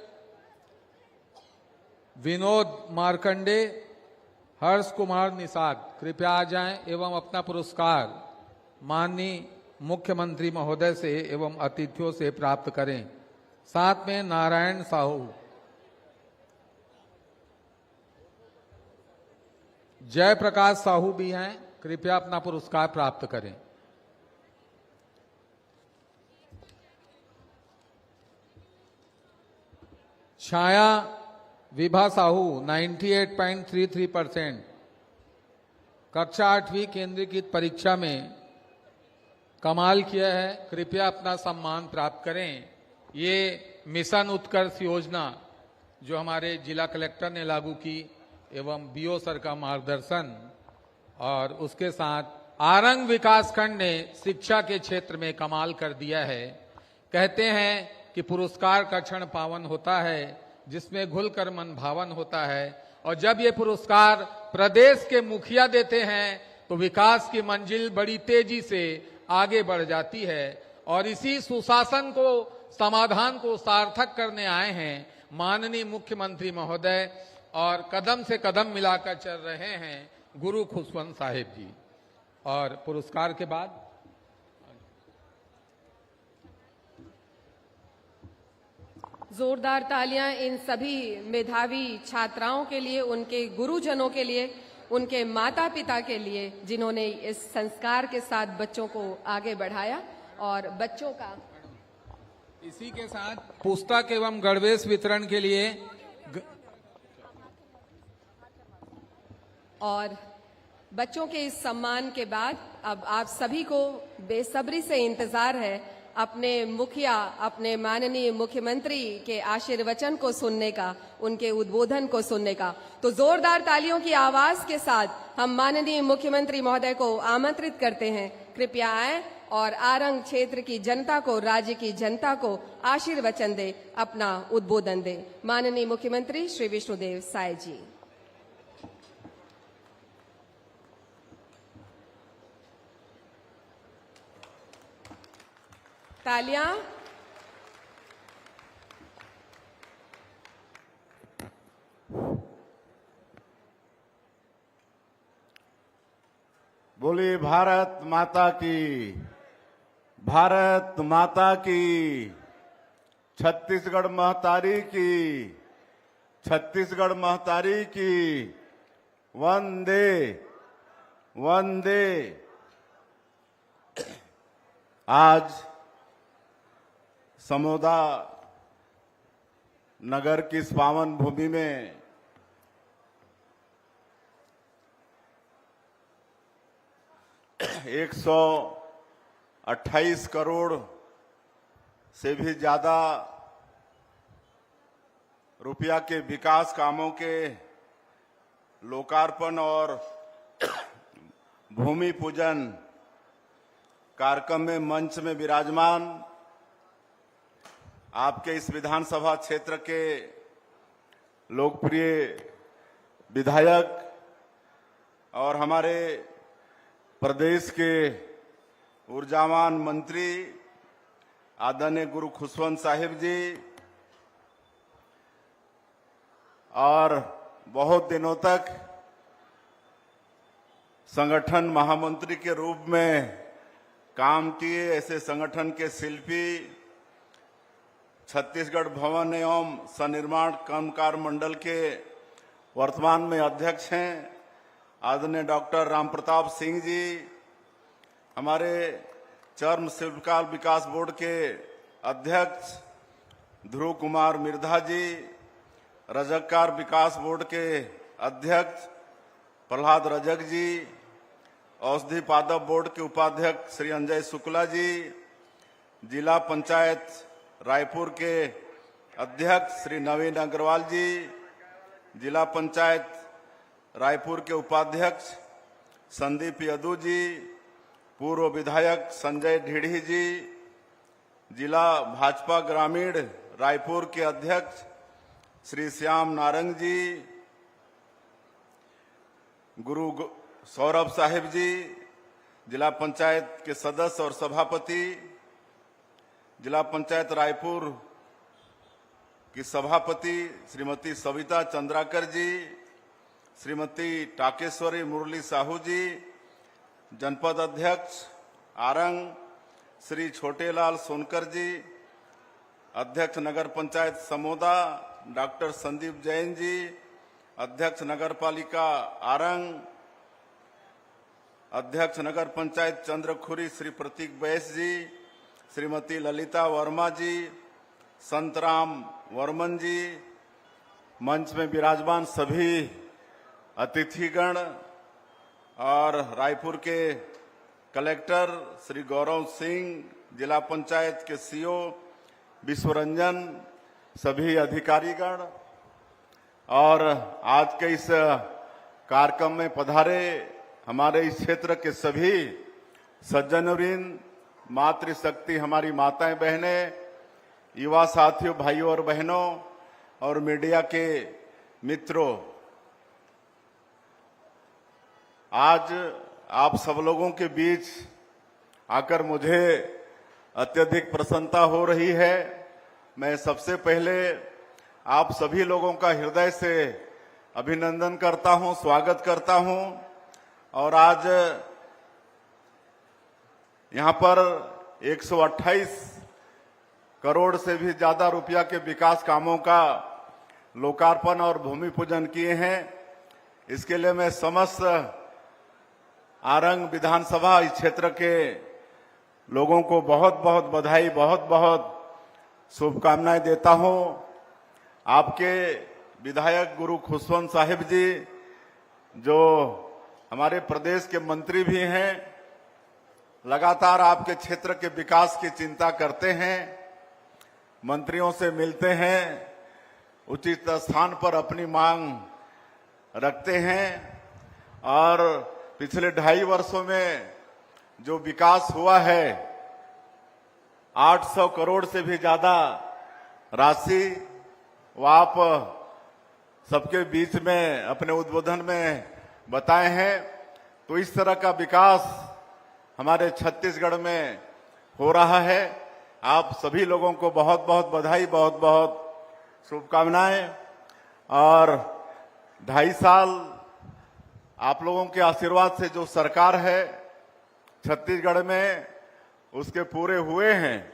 विनोद मार्कंडे, हर्ष कुमार निषाद कृपया आ जाएं एवं अपना पुरस्कार माननीय मुख्यमंत्री महोदय से एवं अतिथियों से प्राप्त करें। साथ में नारायण साहू, जयप्रकाश साहू भी हैं, कृपया अपना पुरस्कार प्राप्त करें। छाया विभा साहू 98.33% कक्षा 8वीं केंद्रीकृत परीक्षा में कमाल किया है, कृपया अपना सम्मान प्राप्त करें। ये मिशन उत्कर्ष योजना जो हमारे जिला कलेक्टर ने लागू की एवं बीओ सर का मार्गदर्शन, और उसके साथ आरंग विकासखंड ने शिक्षा के क्षेत्र में कमाल कर दिया है। कहते हैं कि पुरस्कार का क्षण पावन होता है जिसमें घुलकर मन भावन होता है, और जब ये पुरस्कार प्रदेश के मुखिया देते हैं तो विकास की मंजिल बड़ी तेजी से आगे बढ़ जाती है। और इसी सुशासन को, समाधान को सार्थक करने आए हैं माननीय मुख्यमंत्री महोदय, और कदम से कदम मिलाकर चल रहे हैं गुरु खुशवंत साहिब जी। और पुरस्कार के बाद जोरदार तालियां इन सभी मेधावी छात्राओं के लिए, उनके गुरुजनों के लिए, उनके माता पिता के लिए जिन्होंने इस संस्कार के साथ बच्चों को आगे बढ़ाया। और बच्चों का इसी के साथ पुस्तक एवं गणवेश वितरण के लिए और बच्चों के इस सम्मान के बाद अब आप सभी को बेसब्री से इंतजार है अपने मुखिया, अपने माननीय मुख्यमंत्री के आशीर्वचन को सुनने का, उनके उद्बोधन को सुनने का। तो जोरदार तालियों की आवाज के साथ हम माननीय मुख्यमंत्री महोदय को आमंत्रित करते हैं, कृपया आए और आरंग क्षेत्र की जनता को, राज्य की जनता को आशीर्वचन दे, अपना उद्बोधन दे। माननीय मुख्यमंत्री श्री विष्णुदेव साय जी। तालियां। बोली भारत माता की, भारत माता की, छत्तीसगढ़ महतारी की, छत्तीसगढ़ महतारी की वंदे वंदे। आज समोदा नगर की इस पावन भूमि में एक 128 करोड़ से भी ज्यादा रुपया के विकास कामों के लोकार्पण और भूमि पूजन कार्यक्रम में मंच में विराजमान आपके इस विधानसभा क्षेत्र के लोकप्रिय विधायक और हमारे प्रदेश के ऊर्जावान मंत्री आदरणीय गुरु खुशवंत साहिब जी और बहुत दिनों तक संगठन महामंत्री के रूप में काम किए ऐसे संगठन के शिल्पी छत्तीसगढ़ भवन एवं सनिर्माण कर्मकार मंडल के वर्तमान में अध्यक्ष हैं आदरणीय डॉक्टर राम प्रताप सिंह जी, हमारे चर्म शिल्पकार विकास बोर्ड के अध्यक्ष ध्रुव कुमार मिर्धा जी, रजककार विकास बोर्ड के अध्यक्ष प्रहलाद रजक जी, औषधि पादप बोर्ड के उपाध्यक्ष श्री अंजय शुक्ला जी, जिला पंचायत रायपुर के अध्यक्ष श्री नवीन अग्रवाल जी, जिला पंचायत रायपुर के उपाध्यक्ष संदीप यदू जी, पूर्व विधायक संजय ढीढ़ी जी, जिला भाजपा ग्रामीण रायपुर के अध्यक्ष श्री श्याम नारंग जी, गुरु सौरभ साहिब जी, जिला पंचायत के सदस्य और सभापति, जिला पंचायत रायपुर की सभापति श्रीमती सविता चंद्राकर जी, श्रीमती टाकेश्वरी मुरली साहू जी, जनपद अध्यक्ष आरंग श्री छोटेलाल सोनकर जी, अध्यक्ष नगर पंचायत समोदा डॉक्टर संदीप जैन जी, अध्यक्ष नगर पालिका आरंग, अध्यक्ष नगर पंचायत चंद्रखुरी श्री प्रतीक बैस जी, श्रीमती ललिता वर्मा जी, संतराम वर्मन जी, मंच में विराजमान सभी अतिथिगण और रायपुर के कलेक्टर श्री गौरव सिंह, जिला पंचायत के सीओ विश्वरंजन, सभी अधिकारीगण और आज के इस कार्यक्रम में पधारे हमारे इस क्षेत्र के सभी सज्जनवृंद, मातृशक्ति हमारी माताएं बहनें, युवा साथियों भाइयों और बहनों और मीडिया के मित्रों, आज आप सब लोगों के बीच आकर मुझे अत्यधिक प्रसन्नता हो रही है। मैं सबसे पहले आप सभी लोगों का हृदय से अभिनंदन करता हूं, स्वागत करता हूं और आज यहां पर 128 करोड़ से भी ज्यादा रुपया के विकास कामों का लोकार्पण और भूमि पूजन किए हैं। इसके लिए मैं समस्त आरंग विधानसभा इस क्षेत्र के लोगों को बहुत बहुत बधाई, बहुत बहुत शुभकामनाएं देता हूं। आपके विधायक गुरु खुशवंत साहिब जी जो हमारे प्रदेश के मंत्री भी हैं, लगातार आपके क्षेत्र के विकास की चिंता करते हैं, मंत्रियों से मिलते हैं, उचित स्थान पर अपनी मांग रखते हैं और पिछले 2.5 वर्षों में जो विकास हुआ है 800 करोड़ से भी ज्यादा राशि वो आप सबके बीच में अपने उद्बोधन में बताए हैं। तो इस तरह का विकास हमारे छत्तीसगढ़ में हो रहा है। आप सभी लोगों को बहुत बहुत बधाई, बहुत बहुत शुभकामनाएं और 2.5 साल आप लोगों के आशीर्वाद से जो सरकार है छत्तीसगढ़ में उसके पूरे हुए हैं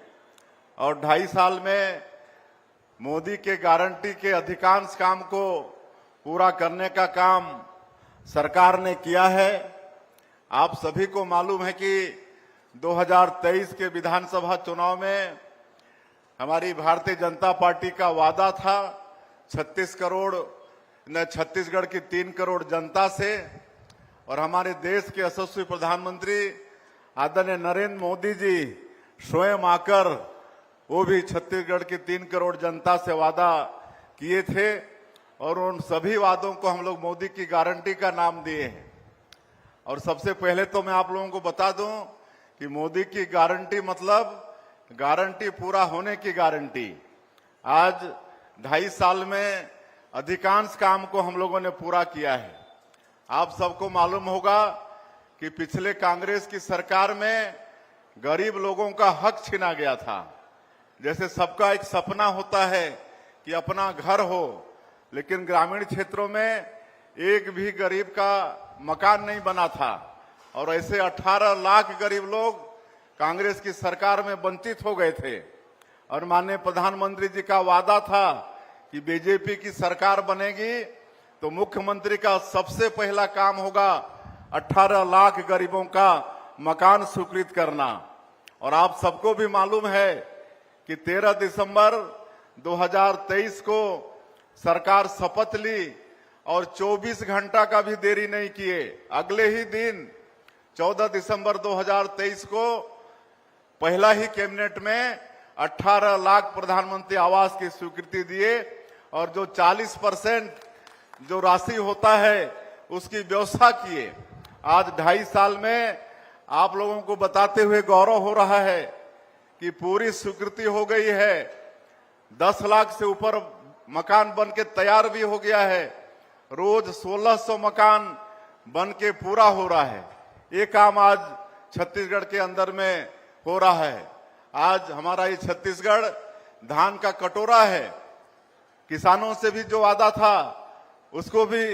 और 2.5 साल में मोदी के गारंटी के अधिकांश काम को पूरा करने का काम सरकार ने किया है। आप सभी को मालूम है कि 2023 के विधानसभा चुनाव में हमारी भारतीय जनता पार्टी का वादा था छत्तीसगढ़ की 3 करोड़ जनता से, और हमारे देश के यशस्वी प्रधानमंत्री आदरणीय नरेंद्र मोदी जी स्वयं आकर वो भी छत्तीसगढ़ की 3 करोड़ जनता से वादा किए थे, और उन सभी वादों को हम लोग मोदी की गारंटी का नाम दिए हैं। और सबसे पहले तो मैं आप लोगों को बता दूं कि मोदी की गारंटी मतलब गारंटी पूरा होने की गारंटी। आज 2.5 साल में अधिकांश काम को हम लोगों ने पूरा किया है। आप सबको मालूम होगा कि पिछले कांग्रेस की सरकार में गरीब लोगों का हक छीना गया था। जैसे सबका एक सपना होता है कि अपना घर हो, लेकिन ग्रामीण क्षेत्रों में एक भी गरीब का मकान नहीं बना था, और ऐसे 18 लाख गरीब लोग कांग्रेस की सरकार में वंचित हो गए थे। और माननीय प्रधानमंत्री जी का वादा था कि बीजेपी की सरकार बनेगी तो मुख्यमंत्री का सबसे पहला काम होगा 18 लाख गरीबों का मकान स्वीकृत करना। और आप सबको भी मालूम है कि 13 दिसंबर 2023 को सरकार शपथ ली, और 24 घंटा का भी देरी नहीं किए, अगले ही दिन 14 दिसंबर 2023 को पहला ही कैबिनेट में 18 लाख प्रधानमंत्री आवास की स्वीकृति दिए, और जो 40% जो राशि होता है उसकी व्यवस्था किए। आज 2.5 साल में आप लोगों को बताते हुए गौरव हो रहा है कि पूरी स्वीकृति हो गई है। 10 लाख से ऊपर मकान बन के तैयार भी हो गया है। रोज 1600 मकान बन के पूरा हो रहा है। ये काम आज छत्तीसगढ़ के अंदर में हो रहा है। आज हमारा ये छत्तीसगढ़ धान का कटोरा है। किसानों से भी जो वादा था उसको भी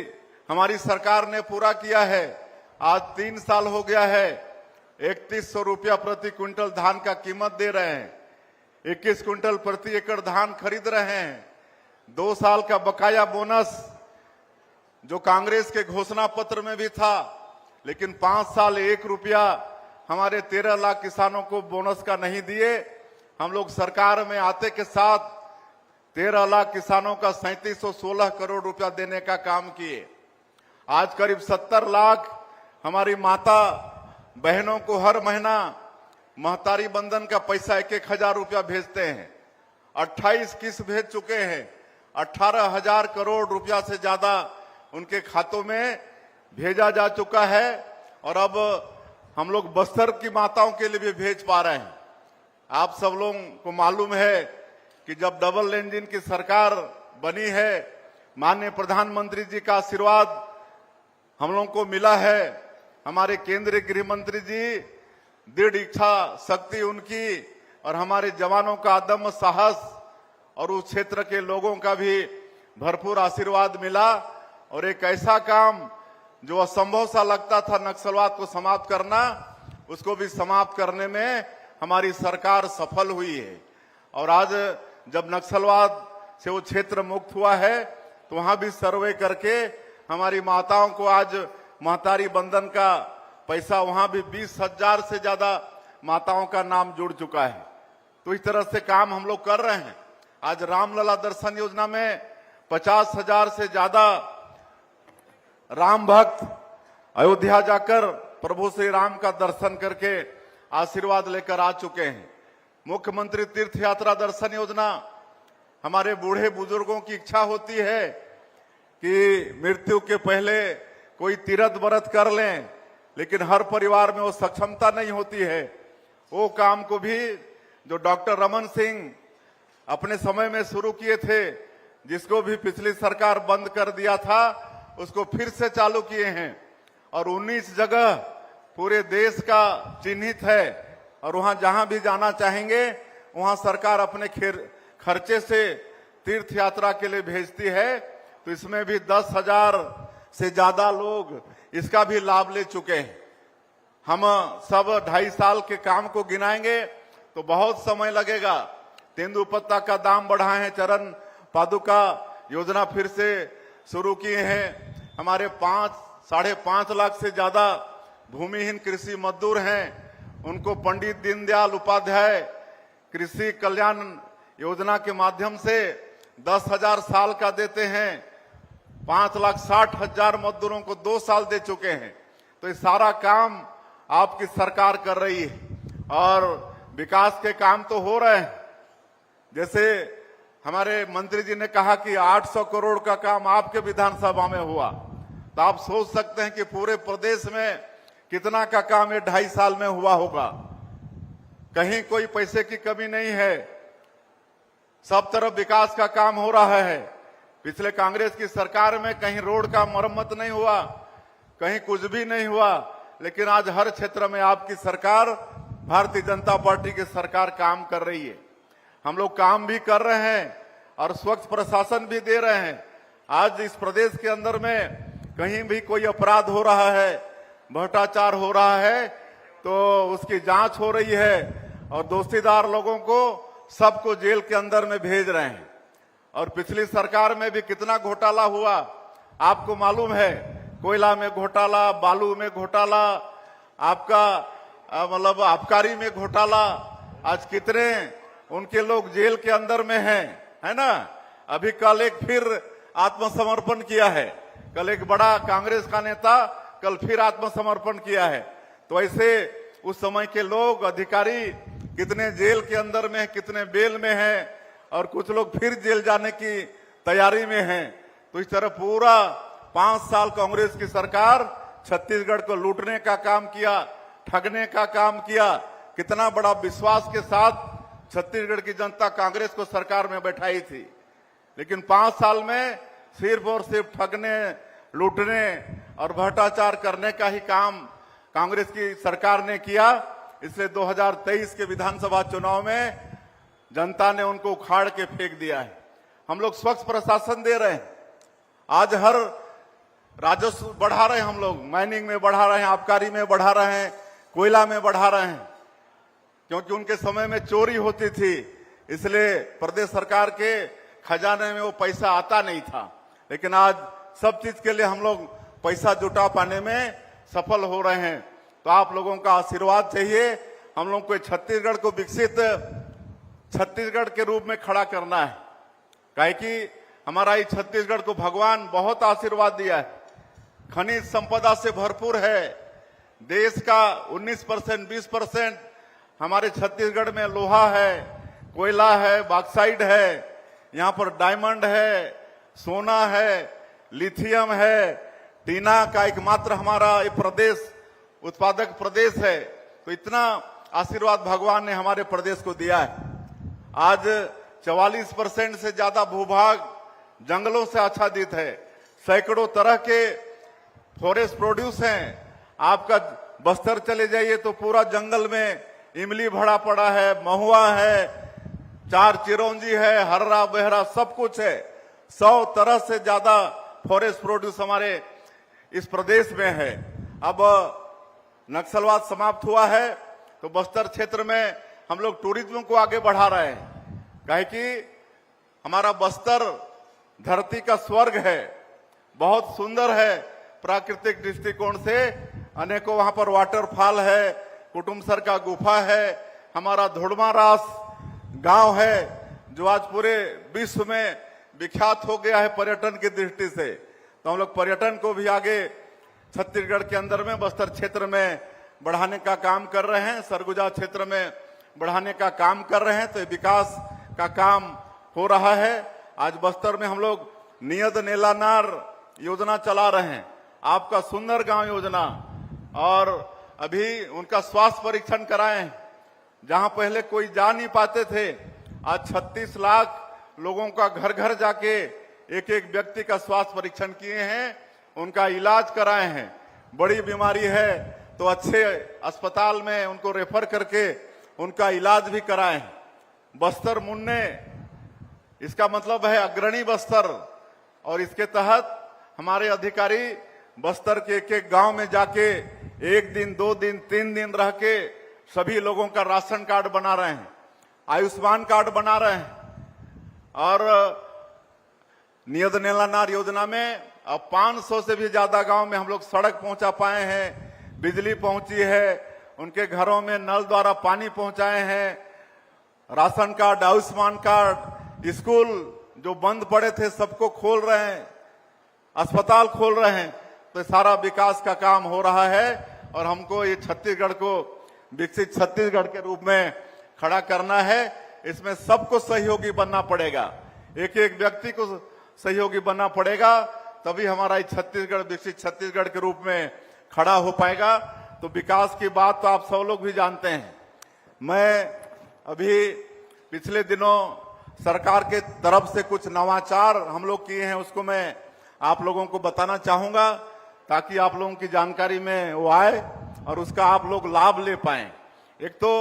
हमारी सरकार ने पूरा किया है। आज 3 साल हो गया है, 3100 रुपया प्रति क्विंटल धान का कीमत दे रहे हैं, 21 क्विंटल प्रति एकड़ धान खरीद रहे हैं। 2 साल का बकाया बोनस जो कांग्रेस के घोषणा पत्र में भी था, लेकिन 5 साल 1 रुपया हमारे 13 लाख किसानों को बोनस का नहीं दिए। हम लोग सरकार में आते के साथ 13 लाख किसानों का 3716 करोड़ रुपया देने का काम किए। आज करीब 70 लाख हमारी माता बहनों को हर महीना महतारी बंधन का पैसा 1-1 हजार रुपया भेजते हैं। 28 किस्त भेज चुके हैं। 18,000 करोड़ रुपया से ज्यादा उनके खातों में भेजा जा चुका है, और अब हम लोग बस्तर की माताओं के लिए भी भेज पा रहे हैं। आप सब लोगों को मालूम है कि जब डबल इंजन की सरकार बनी है, माननीय प्रधानमंत्री जी का आशीर्वाद हम लोगों को मिला है। हमारे केंद्रीय गृह मंत्री जी, दृढ़ इच्छा शक्ति उनकी, और हमारे जवानों का अदम्य साहस, और उस क्षेत्र के लोगों का भी भरपूर आशीर्वाद मिला। और एक ऐसा काम जो असंभव सा लगता था नक्सलवाद को समाप्त करना, उसको भी समाप्त करने में हमारी सरकार सफल हुई है। और आज जब नक्सलवाद से वो क्षेत्र मुक्त हुआ है तो वहां भी सर्वे करके हमारी माताओं को आज महतारी बंधन का पैसा, वहां भी 20,000 से ज्यादा माताओं का नाम जुड़ चुका है। तो इस तरह से काम हम लोग कर रहे हैं। आज रामलला दर्शन योजना में 50,000 से ज्यादा राम भक्त अयोध्या जाकर प्रभु श्री राम का दर्शन करके आशीर्वाद लेकर आ चुके हैं। मुख्यमंत्री तीर्थ यात्रा दर्शन योजना, हमारे बूढ़े बुजुर्गों की इच्छा होती है कि मृत्यु के पहले कोई तीर्थ व्रत कर लें, लेकिन हर परिवार में वो सक्षमता नहीं होती है। वो काम को भी जो डॉक्टर रमन सिंह अपने समय में शुरू किए थे, जिसको भी पिछली सरकार बंद कर दिया था, उसको फिर से चालू किए हैं। और 19 जगह पूरे देश का चिन्हित है, और वहां जहां भी जाना चाहेंगे वहां सरकार अपने खर्चे से तीर्थ यात्रा के लिए भेजती है। तो इसमें भी 10,000 से ज्यादा लोग इसका भी लाभ ले चुके हैं। हम सब 2.5 साल के काम को गिनाएंगे तो बहुत समय लगेगा। तेंदुपत्ता का दाम बढ़ाए हैं, चरण पादुका योजना फिर से शुरू किए हैं। हमारे 5.5 लाख से ज्यादा भूमिहीन कृषि मजदूर हैं, उनको पंडित दीनदयाल उपाध्याय कृषि कल्याण योजना के माध्यम से 10,000 साल का देते हैं। 5,60,000 मजदूरों को 2 साल दे चुके हैं। तो ये सारा काम आपकी सरकार कर रही है और विकास के काम तो हो रहे हैं। जैसे हमारे मंत्री जी ने कहा कि 800 करोड़ का काम आपके विधानसभा में हुआ, तो आप सोच सकते हैं कि पूरे प्रदेश में कितना का काम ये 2.5 साल में हुआ होगा। कहीं कोई पैसे की कमी नहीं है, सब तरफ विकास का काम हो रहा है। पिछले कांग्रेस की सरकार में कहीं रोड का मरम्मत नहीं हुआ, कहीं कुछ भी नहीं हुआ, लेकिन आज हर क्षेत्र में आपकी सरकार, भारतीय जनता पार्टी की सरकार काम कर रही है। हम लोग काम भी कर रहे हैं और स्वच्छ प्रशासन भी दे रहे हैं। आज इस प्रदेश के अंदर में कहीं भी कोई अपराध हो रहा है, भ्रष्टाचार हो रहा है, तो उसकी जांच हो रही है और दोषीदार लोगों को सबको जेल के अंदर में भेज रहे हैं। और पिछली सरकार में भी कितना घोटाला हुआ आपको मालूम है। कोयला में घोटाला, बालू में घोटाला, आपका मतलब आबकारी में घोटाला। आज कितने उनके लोग जेल के अंदर में हैं, है ना। अभी कल एक फिर आत्मसमर्पण किया है, कल एक बड़ा कांग्रेस का नेता कल फिर आत्मसमर्पण किया है। तो ऐसे उस समय के लोग, अधिकारी कितने जेल के अंदर में, कितने बेल में हैं और कुछ लोग फिर जेल जाने की तैयारी में हैं। तो इस तरह पूरा 5 साल कांग्रेस की सरकार छत्तीसगढ़ को लूटने का काम किया, ठगने का काम किया। कितना बड़ा विश्वास के साथ छत्तीसगढ़ की जनता कांग्रेस को सरकार में बैठाई थी, लेकिन 5 साल में सिर्फ और सिर्फ ठगने, लूटने और भ्रष्टाचार करने का ही काम कांग्रेस की सरकार ने किया। इसलिए 2023 के विधानसभा चुनाव में जनता ने उनको उखाड़ के फेंक दिया है। हम लोग स्वच्छ प्रशासन दे रहे हैं, आज हर राजस्व बढ़ा रहे हैं, हम लोग माइनिंग में बढ़ा रहे हैं, आबकारी में बढ़ा रहे हैं, कोयला में बढ़ा रहे हैं, क्योंकि उनके समय में चोरी होती थी, इसलिए प्रदेश सरकार के खजाने में वो पैसा आता नहीं था। लेकिन आज सब चीज के लिए हम लोग पैसा जुटा पाने में सफल हो रहे हैं। तो आप लोगों का आशीर्वाद चाहिए। हम लोग को छत्तीसगढ़ को विकसित छत्तीसगढ़ के रूप में खड़ा करना है, काहे कि हमारा ये छत्तीसगढ़ को भगवान बहुत आशीर्वाद दिया है, खनिज संपदा से भरपूर है। देश का 19% 20% हमारे छत्तीसगढ़ में लोहा है, कोयला है, बॉक्साइट है, यहाँ पर डायमंड है, सोना है, लिथियम है, टीना का एकमात्र हमारा ये प्रदेश उत्पादक प्रदेश है। तो इतना आशीर्वाद भगवान ने हमारे प्रदेश को दिया है। आज 44% से ज्यादा भूभाग जंगलों से आच्छादित है, सैकड़ों तरह के फॉरेस्ट प्रोड्यूस हैं। आपका बस्तर चले जाइए तो पूरा जंगल में इमली भरा पड़ा है, महुआ है, 4 चिरौंजी है, हर्रा बहरा सब कुछ है। 100 तरह से ज्यादा फॉरेस्ट प्रोड्यूस हमारे इस प्रदेश में है। अब नक्सलवाद समाप्त हुआ है तो बस्तर क्षेत्र में हम लोग टूरिज्म को आगे बढ़ा रहे हैं, काहे कि हमारा बस्तर धरती का स्वर्ग है, बहुत सुंदर है प्राकृतिक दृष्टिकोण से। अनेकों वहां पर वाटरफॉल है, कुटुमसर का गुफा है, हमारा धुड़मारास गांव है जो आज पूरे विश्व में विख्यात हो गया है पर्यटन की दृष्टि से। तो हम लोग पर्यटन को भी आगे छत्तीसगढ़ के अंदर में बस्तर क्षेत्र में बढ़ाने का काम कर रहे हैं, सरगुजा क्षेत्र में बढ़ाने का काम कर रहे हैं। तो विकास का काम हो रहा है। आज बस्तर में हम लोग नियत नेलानार योजना चला रहे हैं, आपका सुंदर गांव योजना, और अभी उनका स्वास्थ्य परीक्षण कराए हैं। जहां पहले कोई जा नहीं पाते थे, आज 36 लाख लोगों का घर घर जाके एक एक व्यक्ति का स्वास्थ्य परीक्षण किए हैं, उनका इलाज कराए हैं। बड़ी बीमारी है तो अच्छे अस्पताल में उनको रेफर करके उनका इलाज भी कराए हैं। बस्तर मुन्ने, इसका मतलब है अग्रणी बस्तर, और इसके तहत हमारे अधिकारी बस्तर के एक एक गांव में जाके 1 दिन 2 दिन 3 दिन रह के सभी लोगों का राशन कार्ड बना रहे हैं। आयुष्मान कार्ड बना रहे हैं और नियत नीलानार योजना में अब 500 से भी ज्यादा गांव में हम लोग सड़क पहुंचा पाए हैं, बिजली पहुंची है, उनके घरों में नल द्वारा पानी पहुंचाए हैं, ration card, Ayushman card, school जो बंद पड़े थे सबको खोल रहे हैं, अस्पताल खोल रहे हैं। तो सारा विकास का काम हो रहा है और हमको ये छत्तीसगढ़ को विकसित छत्तीसगढ़ के रूप में खड़ा करना है। इसमें सबको सहयोगी बनना पड़ेगा, एक एक व्यक्ति को सहयोगी बनना पड़ेगा, तभी हमारा ये छत्तीसगढ़ विकसित छत्तीसगढ़ के रूप में खड़ा हो पाएगा। तो विकास की बात तो आप सब लोग भी जानते हैं। मैं अभी पिछले दिनों सरकार के तरफ से कुछ नवाचार हम लोग किए हैं, उसको मैं आप लोगों को बताना चाहूंगा ताकि आप लोगों की जानकारी में वो आए और उसका आप लोग लाभ ले पाएं। एक तो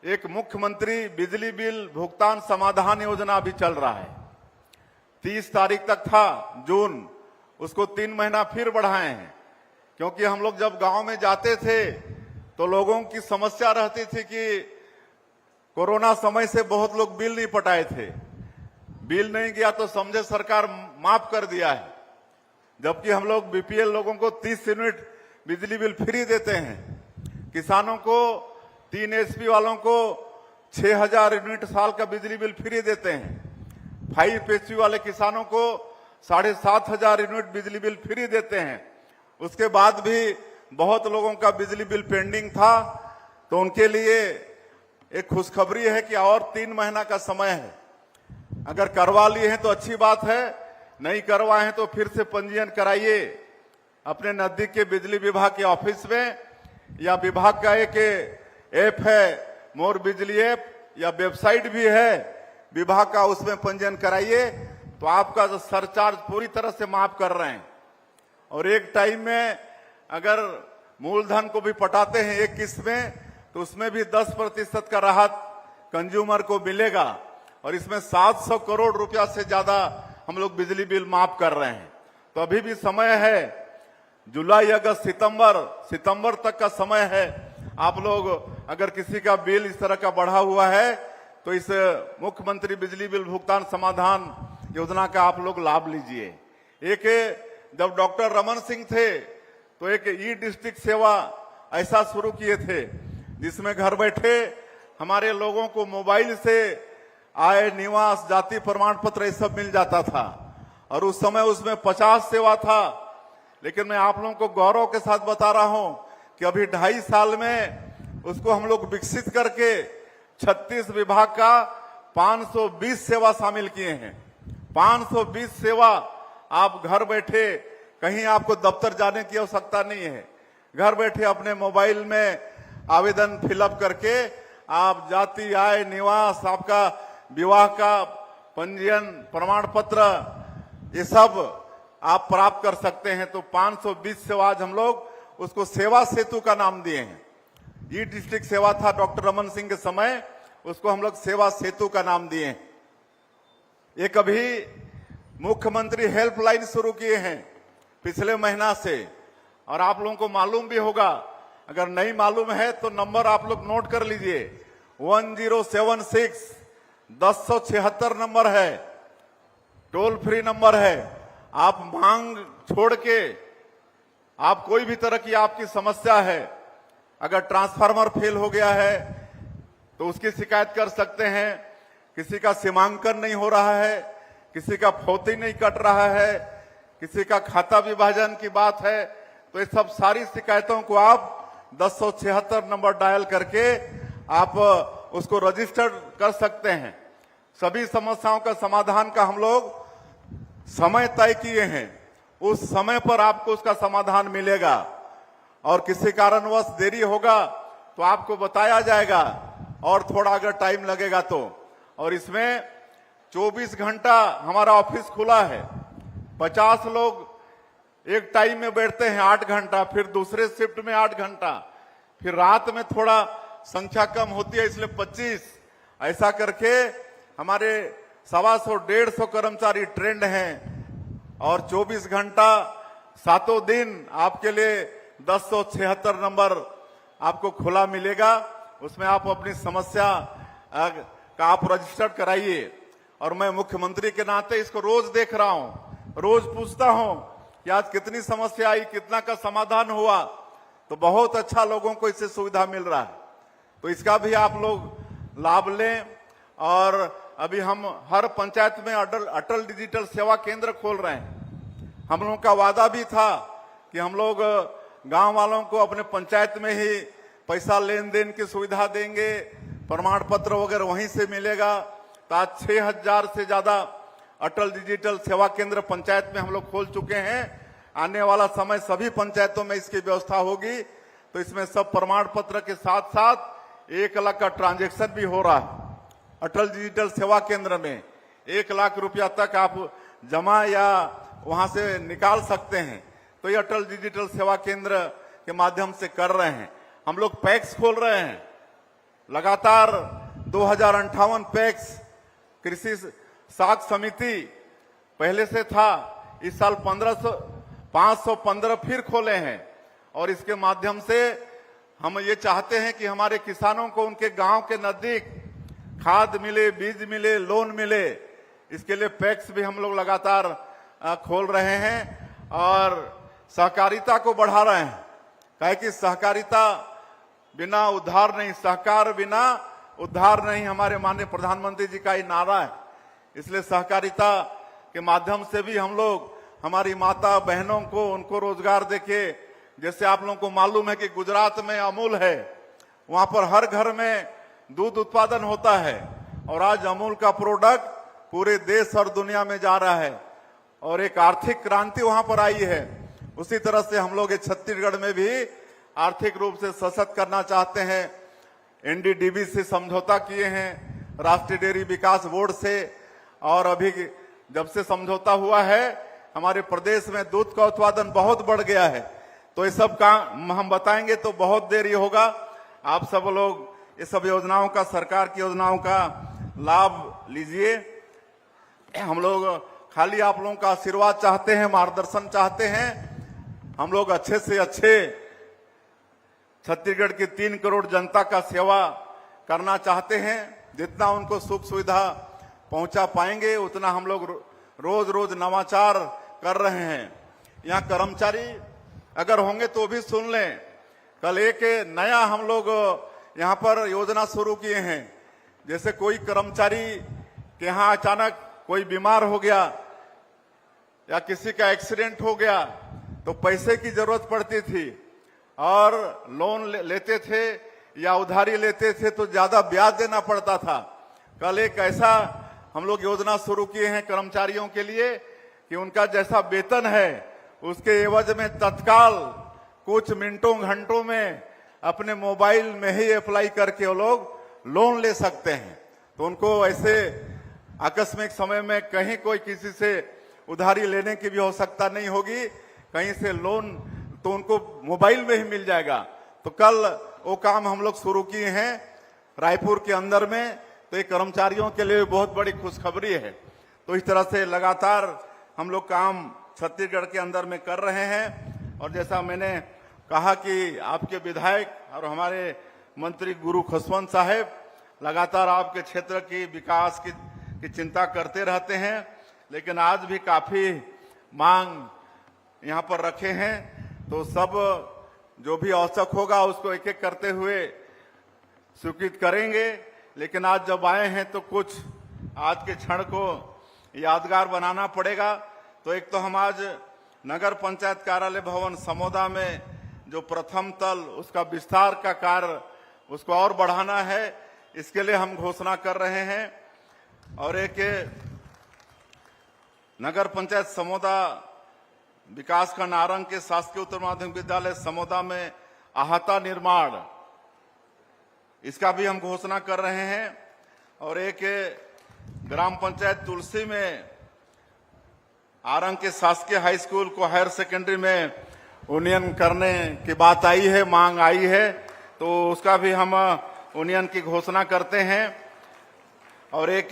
एक मुख्यमंत्री बिजली बिल भुगतान समाधान योजना अभी चल रहा है, 30 तारीख तक था जून, उसको 3 महीना फिर बढ़ाए हैं। क्योंकि हम लोग जब गांव में जाते थे तो लोगों की समस्या रहती थी कि कोरोना समय से बहुत लोग बिल नहीं पटाए थे, बिल नहीं गया तो समझे सरकार माफ कर दिया है, जबकि हम लोग बीपीएल लोगों को 30 यूनिट बिजली बिल फ्री देते हैं, किसानों को 3 एचपी वालों को 6000 यूनिट साल का बिजली बिल फ्री देते हैं, 5 एचपी वाले किसानों को 7500 यूनिट बिजली बिल फ्री देते हैं। उसके बाद भी बहुत लोगों का बिजली बिल पेंडिंग था, तो उनके लिए एक खुशखबरी है कि और 3 महीना का समय है। अगर करवा लिए हैं तो अच्छी बात है, नहीं करवाए हैं तो फिर से पंजीयन कराइए अपने नजदीक के बिजली विभाग के ऑफिस में, या विभाग का एक ऐप है मोर बिजली ऐप, या वेबसाइट भी है विभाग का, उसमें पंजीयन कराइए तो आपका जो सरचार्ज पूरी तरह से माफ कर रहे हैं। और एक टाइम में अगर मूलधन को भी पटाते हैं एक किस्त में तो उसमें भी 10% का राहत कंज्यूमर को मिलेगा। और इसमें 700 करोड़ रुपया से ज्यादा हम लोग बिजली बिल माफ कर रहे हैं। तो अभी भी समय है, जुलाई, अगस्त, सितंबर तक का समय है। आप लोग अगर किसी का बिल इस तरह का बढ़ा हुआ है तो इस मुख्यमंत्री बिजली बिल भुगतान समाधान योजना का आप लोग लाभ लीजिए। एक जब डॉक्टर रमन सिंह थे तो एक ई डिस्ट्रिक्ट सेवा ऐसा शुरू किए थे जिसमें घर बैठे हमारे लोगों को मोबाइल से आय, निवास, जाति प्रमाण पत्र ये सब मिल जाता था। और उस समय उसमें 50 सेवा था, लेकिन मैं आप लोगों को गौरव के साथ बता रहा हूं कि अभी 2.5 साल में उसको हम लोग विकसित करके 36 विभाग का 520 सेवा शामिल किए हैं। 520 सेवा आप घर बैठे, कहीं आपको दफ्तर जाने की आवश्यकता नहीं है, घर बैठे अपने मोबाइल में आवेदन फिलअप करके आप जाति, आय, निवास, आपका विवाह का पंजीयन, प्रमाण पत्र, ये सब आप प्राप्त कर सकते हैं। तो 520 सेवा आज हम लोग उसको सेवा सेतु का नाम दिए हैं। ये डिस्ट्रिक्ट सेवा था डॉक्टर रमन सिंह के समय, उसको हम लोग सेवा सेतु का नाम दिए हैं। एक अभी मुख्यमंत्री हेल्पलाइन शुरू किए हैं पिछले महीना से, और आप लोगों को मालूम भी होगा, अगर नहीं मालूम है तो नंबर आप लोग नोट कर लीजिए, 1076 1076 नंबर है, टोल फ्री नंबर है। आप मांग छोड़ के, आप कोई भी तरह की आपकी समस्या है, अगर ट्रांसफार्मर फेल हो गया है तो उसकी शिकायत कर सकते हैं, किसी का सीमांकन नहीं हो रहा है, किसी का फौती नहीं कट रहा है, किसी का खाता विभाजन की बात है, तो ये सब सारी शिकायतों को आप 1076 नंबर डायल करके आप उसको रजिस्टर कर सकते हैं। सभी समस्याओं का समाधान का हम लोग समय तय किए हैं, उस समय पर आपको उसका समाधान मिलेगा। और किसी कारणवश देरी होगा तो आपको बताया जाएगा, और थोड़ा अगर टाइम लगेगा तो। और इसमें 24 घंटा हमारा ऑफिस खुला है, 50 लोग एक टाइम में बैठते हैं 8 घंटा, फिर दूसरे शिफ्ट में 8 घंटा, फिर रात में थोड़ा संख्या कम होती है इसलिए 25, ऐसा करके हमारे 125-150 कर्मचारी ट्रेंड हैं। और 24 घंटा 7 दिन आपके लिए 1076 नंबर आपको खुला मिलेगा। उसमें आप अपनी समस्या का आप रजिस्टर्ड कराइए। और मैं मुख्यमंत्री के नाते इसको रोज देख रहा हूं, रोज पूछता हूं कि आज कितनी समस्या आई, कितना का समाधान हुआ। तो बहुत अच्छा लोगों को इससे सुविधा मिल रहा है, तो इसका भी आप लोग लाभ लें। और अभी हम हर पंचायत में अटल डिजिटल सेवा केंद्र खोल रहे हैं। हम लोगों का वादा भी था कि हम लोग गांव वालों को अपने पंचायत में ही पैसा लेन देन की सुविधा देंगे, प्रमाण पत्र वगैरह वहीं से मिलेगा। तो आज 6000 से ज्यादा अटल डिजिटल सेवा केंद्र पंचायत में हम लोग खोल चुके हैं। आने वाला समय सभी पंचायतों में इसकी व्यवस्था होगी। तो इसमें सब प्रमाण पत्र के साथ साथ 1 लाख का ट्रांजैक्शन भी हो रहा है। अटल डिजिटल सेवा केंद्र में 1 लाख रुपया तक आप जमा या वहां से निकाल सकते हैं। तो ये अटल डिजिटल सेवा केंद्र के माध्यम से कर रहे हैं। हम लोग पैक्स खोल रहे हैं, लगातार 2058 पैक्स कृषि साख समिति पहले से था, इस साल 515 फिर खोले हैं। और इसके माध्यम से हम ये चाहते हैं कि हमारे किसानों को उनके गांव के नजदीक खाद मिले, बीज मिले, लोन मिले। इसके लिए पैक्स भी हम लोग लगातार खोल रहे हैं और सहकारिता को बढ़ा रहे हैं। कहे कि सहकारिता बिना उद्धार नहीं, सहकार बिना उद्धार नहीं, हमारे माननीय प्रधानमंत्री जी का ये नारा है। इसलिए सहकारिता के माध्यम से भी हम लोग हमारी माता बहनों को उनको रोजगार देके, जैसे आप लोगों को मालूम है कि गुजरात में अमूल है, वहां पर हर घर में दूध उत्पादन होता है और आज अमूल का प्रोडक्ट पूरे देश और दुनिया में जा रहा है और एक आर्थिक क्रांति वहां पर आई है। उसी तरह से हम लोग छत्तीसगढ़ में भी आर्थिक रूप से सशक्त करना चाहते हैं। एनडीडीबी से समझौता किए हैं, राष्ट्रीय डेयरी विकास बोर्ड से, और अभी जब से समझौता हुआ है हमारे प्रदेश में दूध का उत्पादन बहुत बढ़ गया है। तो ये सब काम हम बताएंगे तो बहुत देरी होगा। आप सब लोग ये सब योजनाओं का, सरकार की योजनाओं का लाभ लीजिए। हम लोग खाली आप लोगों का आशीर्वाद चाहते हैं, मार्गदर्शन चाहते हैं। हम लोग अच्छे से अच्छे छत्तीसगढ़ की 3 करोड़ जनता का सेवा करना चाहते हैं। जितना उनको सुख सुविधा पहुंचा पाएंगे उतना हम लोग रोज रोज नवाचार कर रहे हैं। यहाँ कर्मचारी अगर होंगे तो भी सुन लें, कल एक नया हम लोग यहाँ पर योजना शुरू किए हैं। जैसे कोई कर्मचारी के यहाँ अचानक कोई बीमार हो गया या किसी का एक्सीडेंट हो गया तो पैसे की जरूरत पड़ती थी और लोन लेते थे या उधारी लेते थे तो ज्यादा ब्याज देना पड़ता था। कल एक ऐसा हम लोग योजना शुरू किए हैं कर्मचारियों के लिए कि उनका जैसा वेतन है उसके एवज में तत्काल कुछ मिनटों घंटों में अपने मोबाइल में ही अप्लाई करके वो लोग लोन ले सकते हैं। तो उनको ऐसे आकस्मिक समय में कहीं कोई किसी से उधारी लेने की भी आवश्यकता नहीं होगी, कहीं से लोन तो उनको मोबाइल में ही मिल जाएगा। तो कल वो काम हम लोग शुरू किए हैं रायपुर के अंदर में। तो ये कर्मचारियों के लिए बहुत बड़ी खुशखबरी है। तो इस तरह से लगातार हम लोग काम छत्तीसगढ़ के अंदर में कर रहे हैं। और जैसा मैंने कहा कि आपके विधायक और हमारे मंत्री गुरु खसवंत साहब लगातार आपके क्षेत्र की विकास की चिंता करते रहते हैं, लेकिन आज भी काफी मांग यहाँ पर रखे हैं। तो सब जो भी आवश्यक होगा उसको एक एक करते हुए स्वीकृत करेंगे। लेकिन आज जब आए हैं तो कुछ आज के क्षण को यादगार बनाना पड़ेगा। तो एक तो हम आज नगर पंचायत कार्यालय भवन समोदा में जो प्रथम तल उसका विस्तार का कार्य उसको और बढ़ाना है, इसके लिए हम घोषणा कर रहे हैं। और एक नगर पंचायत समोदा विकासखंड आरंग के शासकीय उच्च माध्यमिक विद्यालय समोदा में अहाता निर्माण, इसका भी हम घोषणा कर रहे हैं। और एक ग्राम पंचायत तुलसी में आरंग के शासकीय हाई स्कूल को हायर सेकेंडरी में उन्नयन करने की बात आई है, मांग आई है, तो उसका भी हम उन्नयन की घोषणा करते हैं। और एक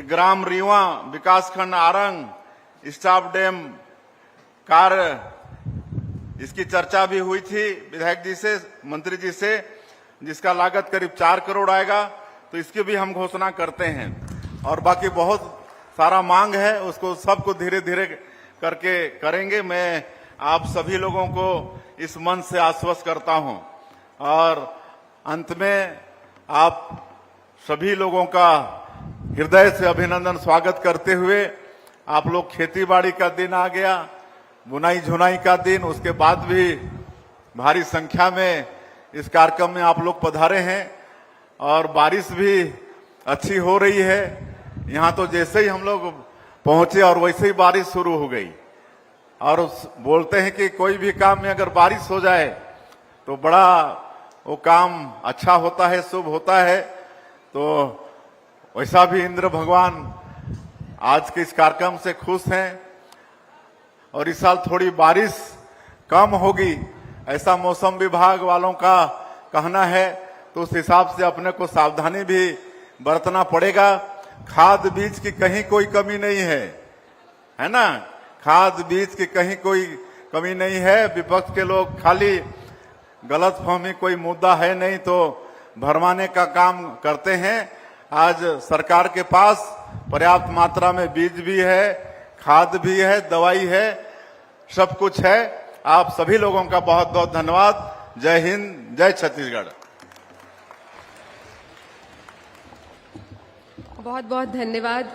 ग्राम रीवा विकासखंड आरंग स्टाफ डैम कार्य, इसकी चर्चा भी हुई थी विधायक जी से, मंत्री जी से। जिसका लागत करीब 4 करोड़ आएगा, तो इसकी भी हम घोषणा करते हैं। और बाकी बहुत सारा मांग है, उसको सबको धीरे धीरे करके करेंगे। मैं आप सभी लोगों को इस मन से आश्वस्त करता हूं। और अंत में आप सभी लोगों का हृदय से अभिनंदन स्वागत करते हुए, आप लोग खेती बाड़ी का दिन आ गया, बुनाई झुनाई का दिन, उसके बाद भी भारी संख्या में इस कार्यक्रम में आप लोग पधारे हैं और बारिश भी अच्छी हो रही है। यहाँ तो जैसे ही हम लोग पहुंचे और वैसे ही बारिश शुरू हो गई। और बोलते हैं कि कोई भी काम में अगर बारिश हो जाए तो बड़ा वो काम अच्छा होता है, शुभ होता है। तो वैसा भी इंद्र भगवान आज के इस कार्यक्रम से खुश हैं और इस साल थोड़ी बारिश कम होगी, ऐसा मौसम विभाग वालों का कहना है। तो उस हिसाब से अपने को सावधानी भी बरतना पड़ेगा। खाद बीज की कहीं कोई कमी नहीं है ना? खाद बीज की कहीं कोई कमी नहीं है। विपक्ष के लोग खाली गलतफहमी, कोई मुद्दा है नहीं तो भरमाने का काम करते हैं। आज सरकार के पास पर्याप्त मात्रा में बीज भी है, खाद भी है, दवाई है, सब कुछ है। आप सभी लोगों का बहुत बहुत धन्यवाद। जय हिंद, जय छत्तीसगढ़। बहुत बहुत धन्यवाद।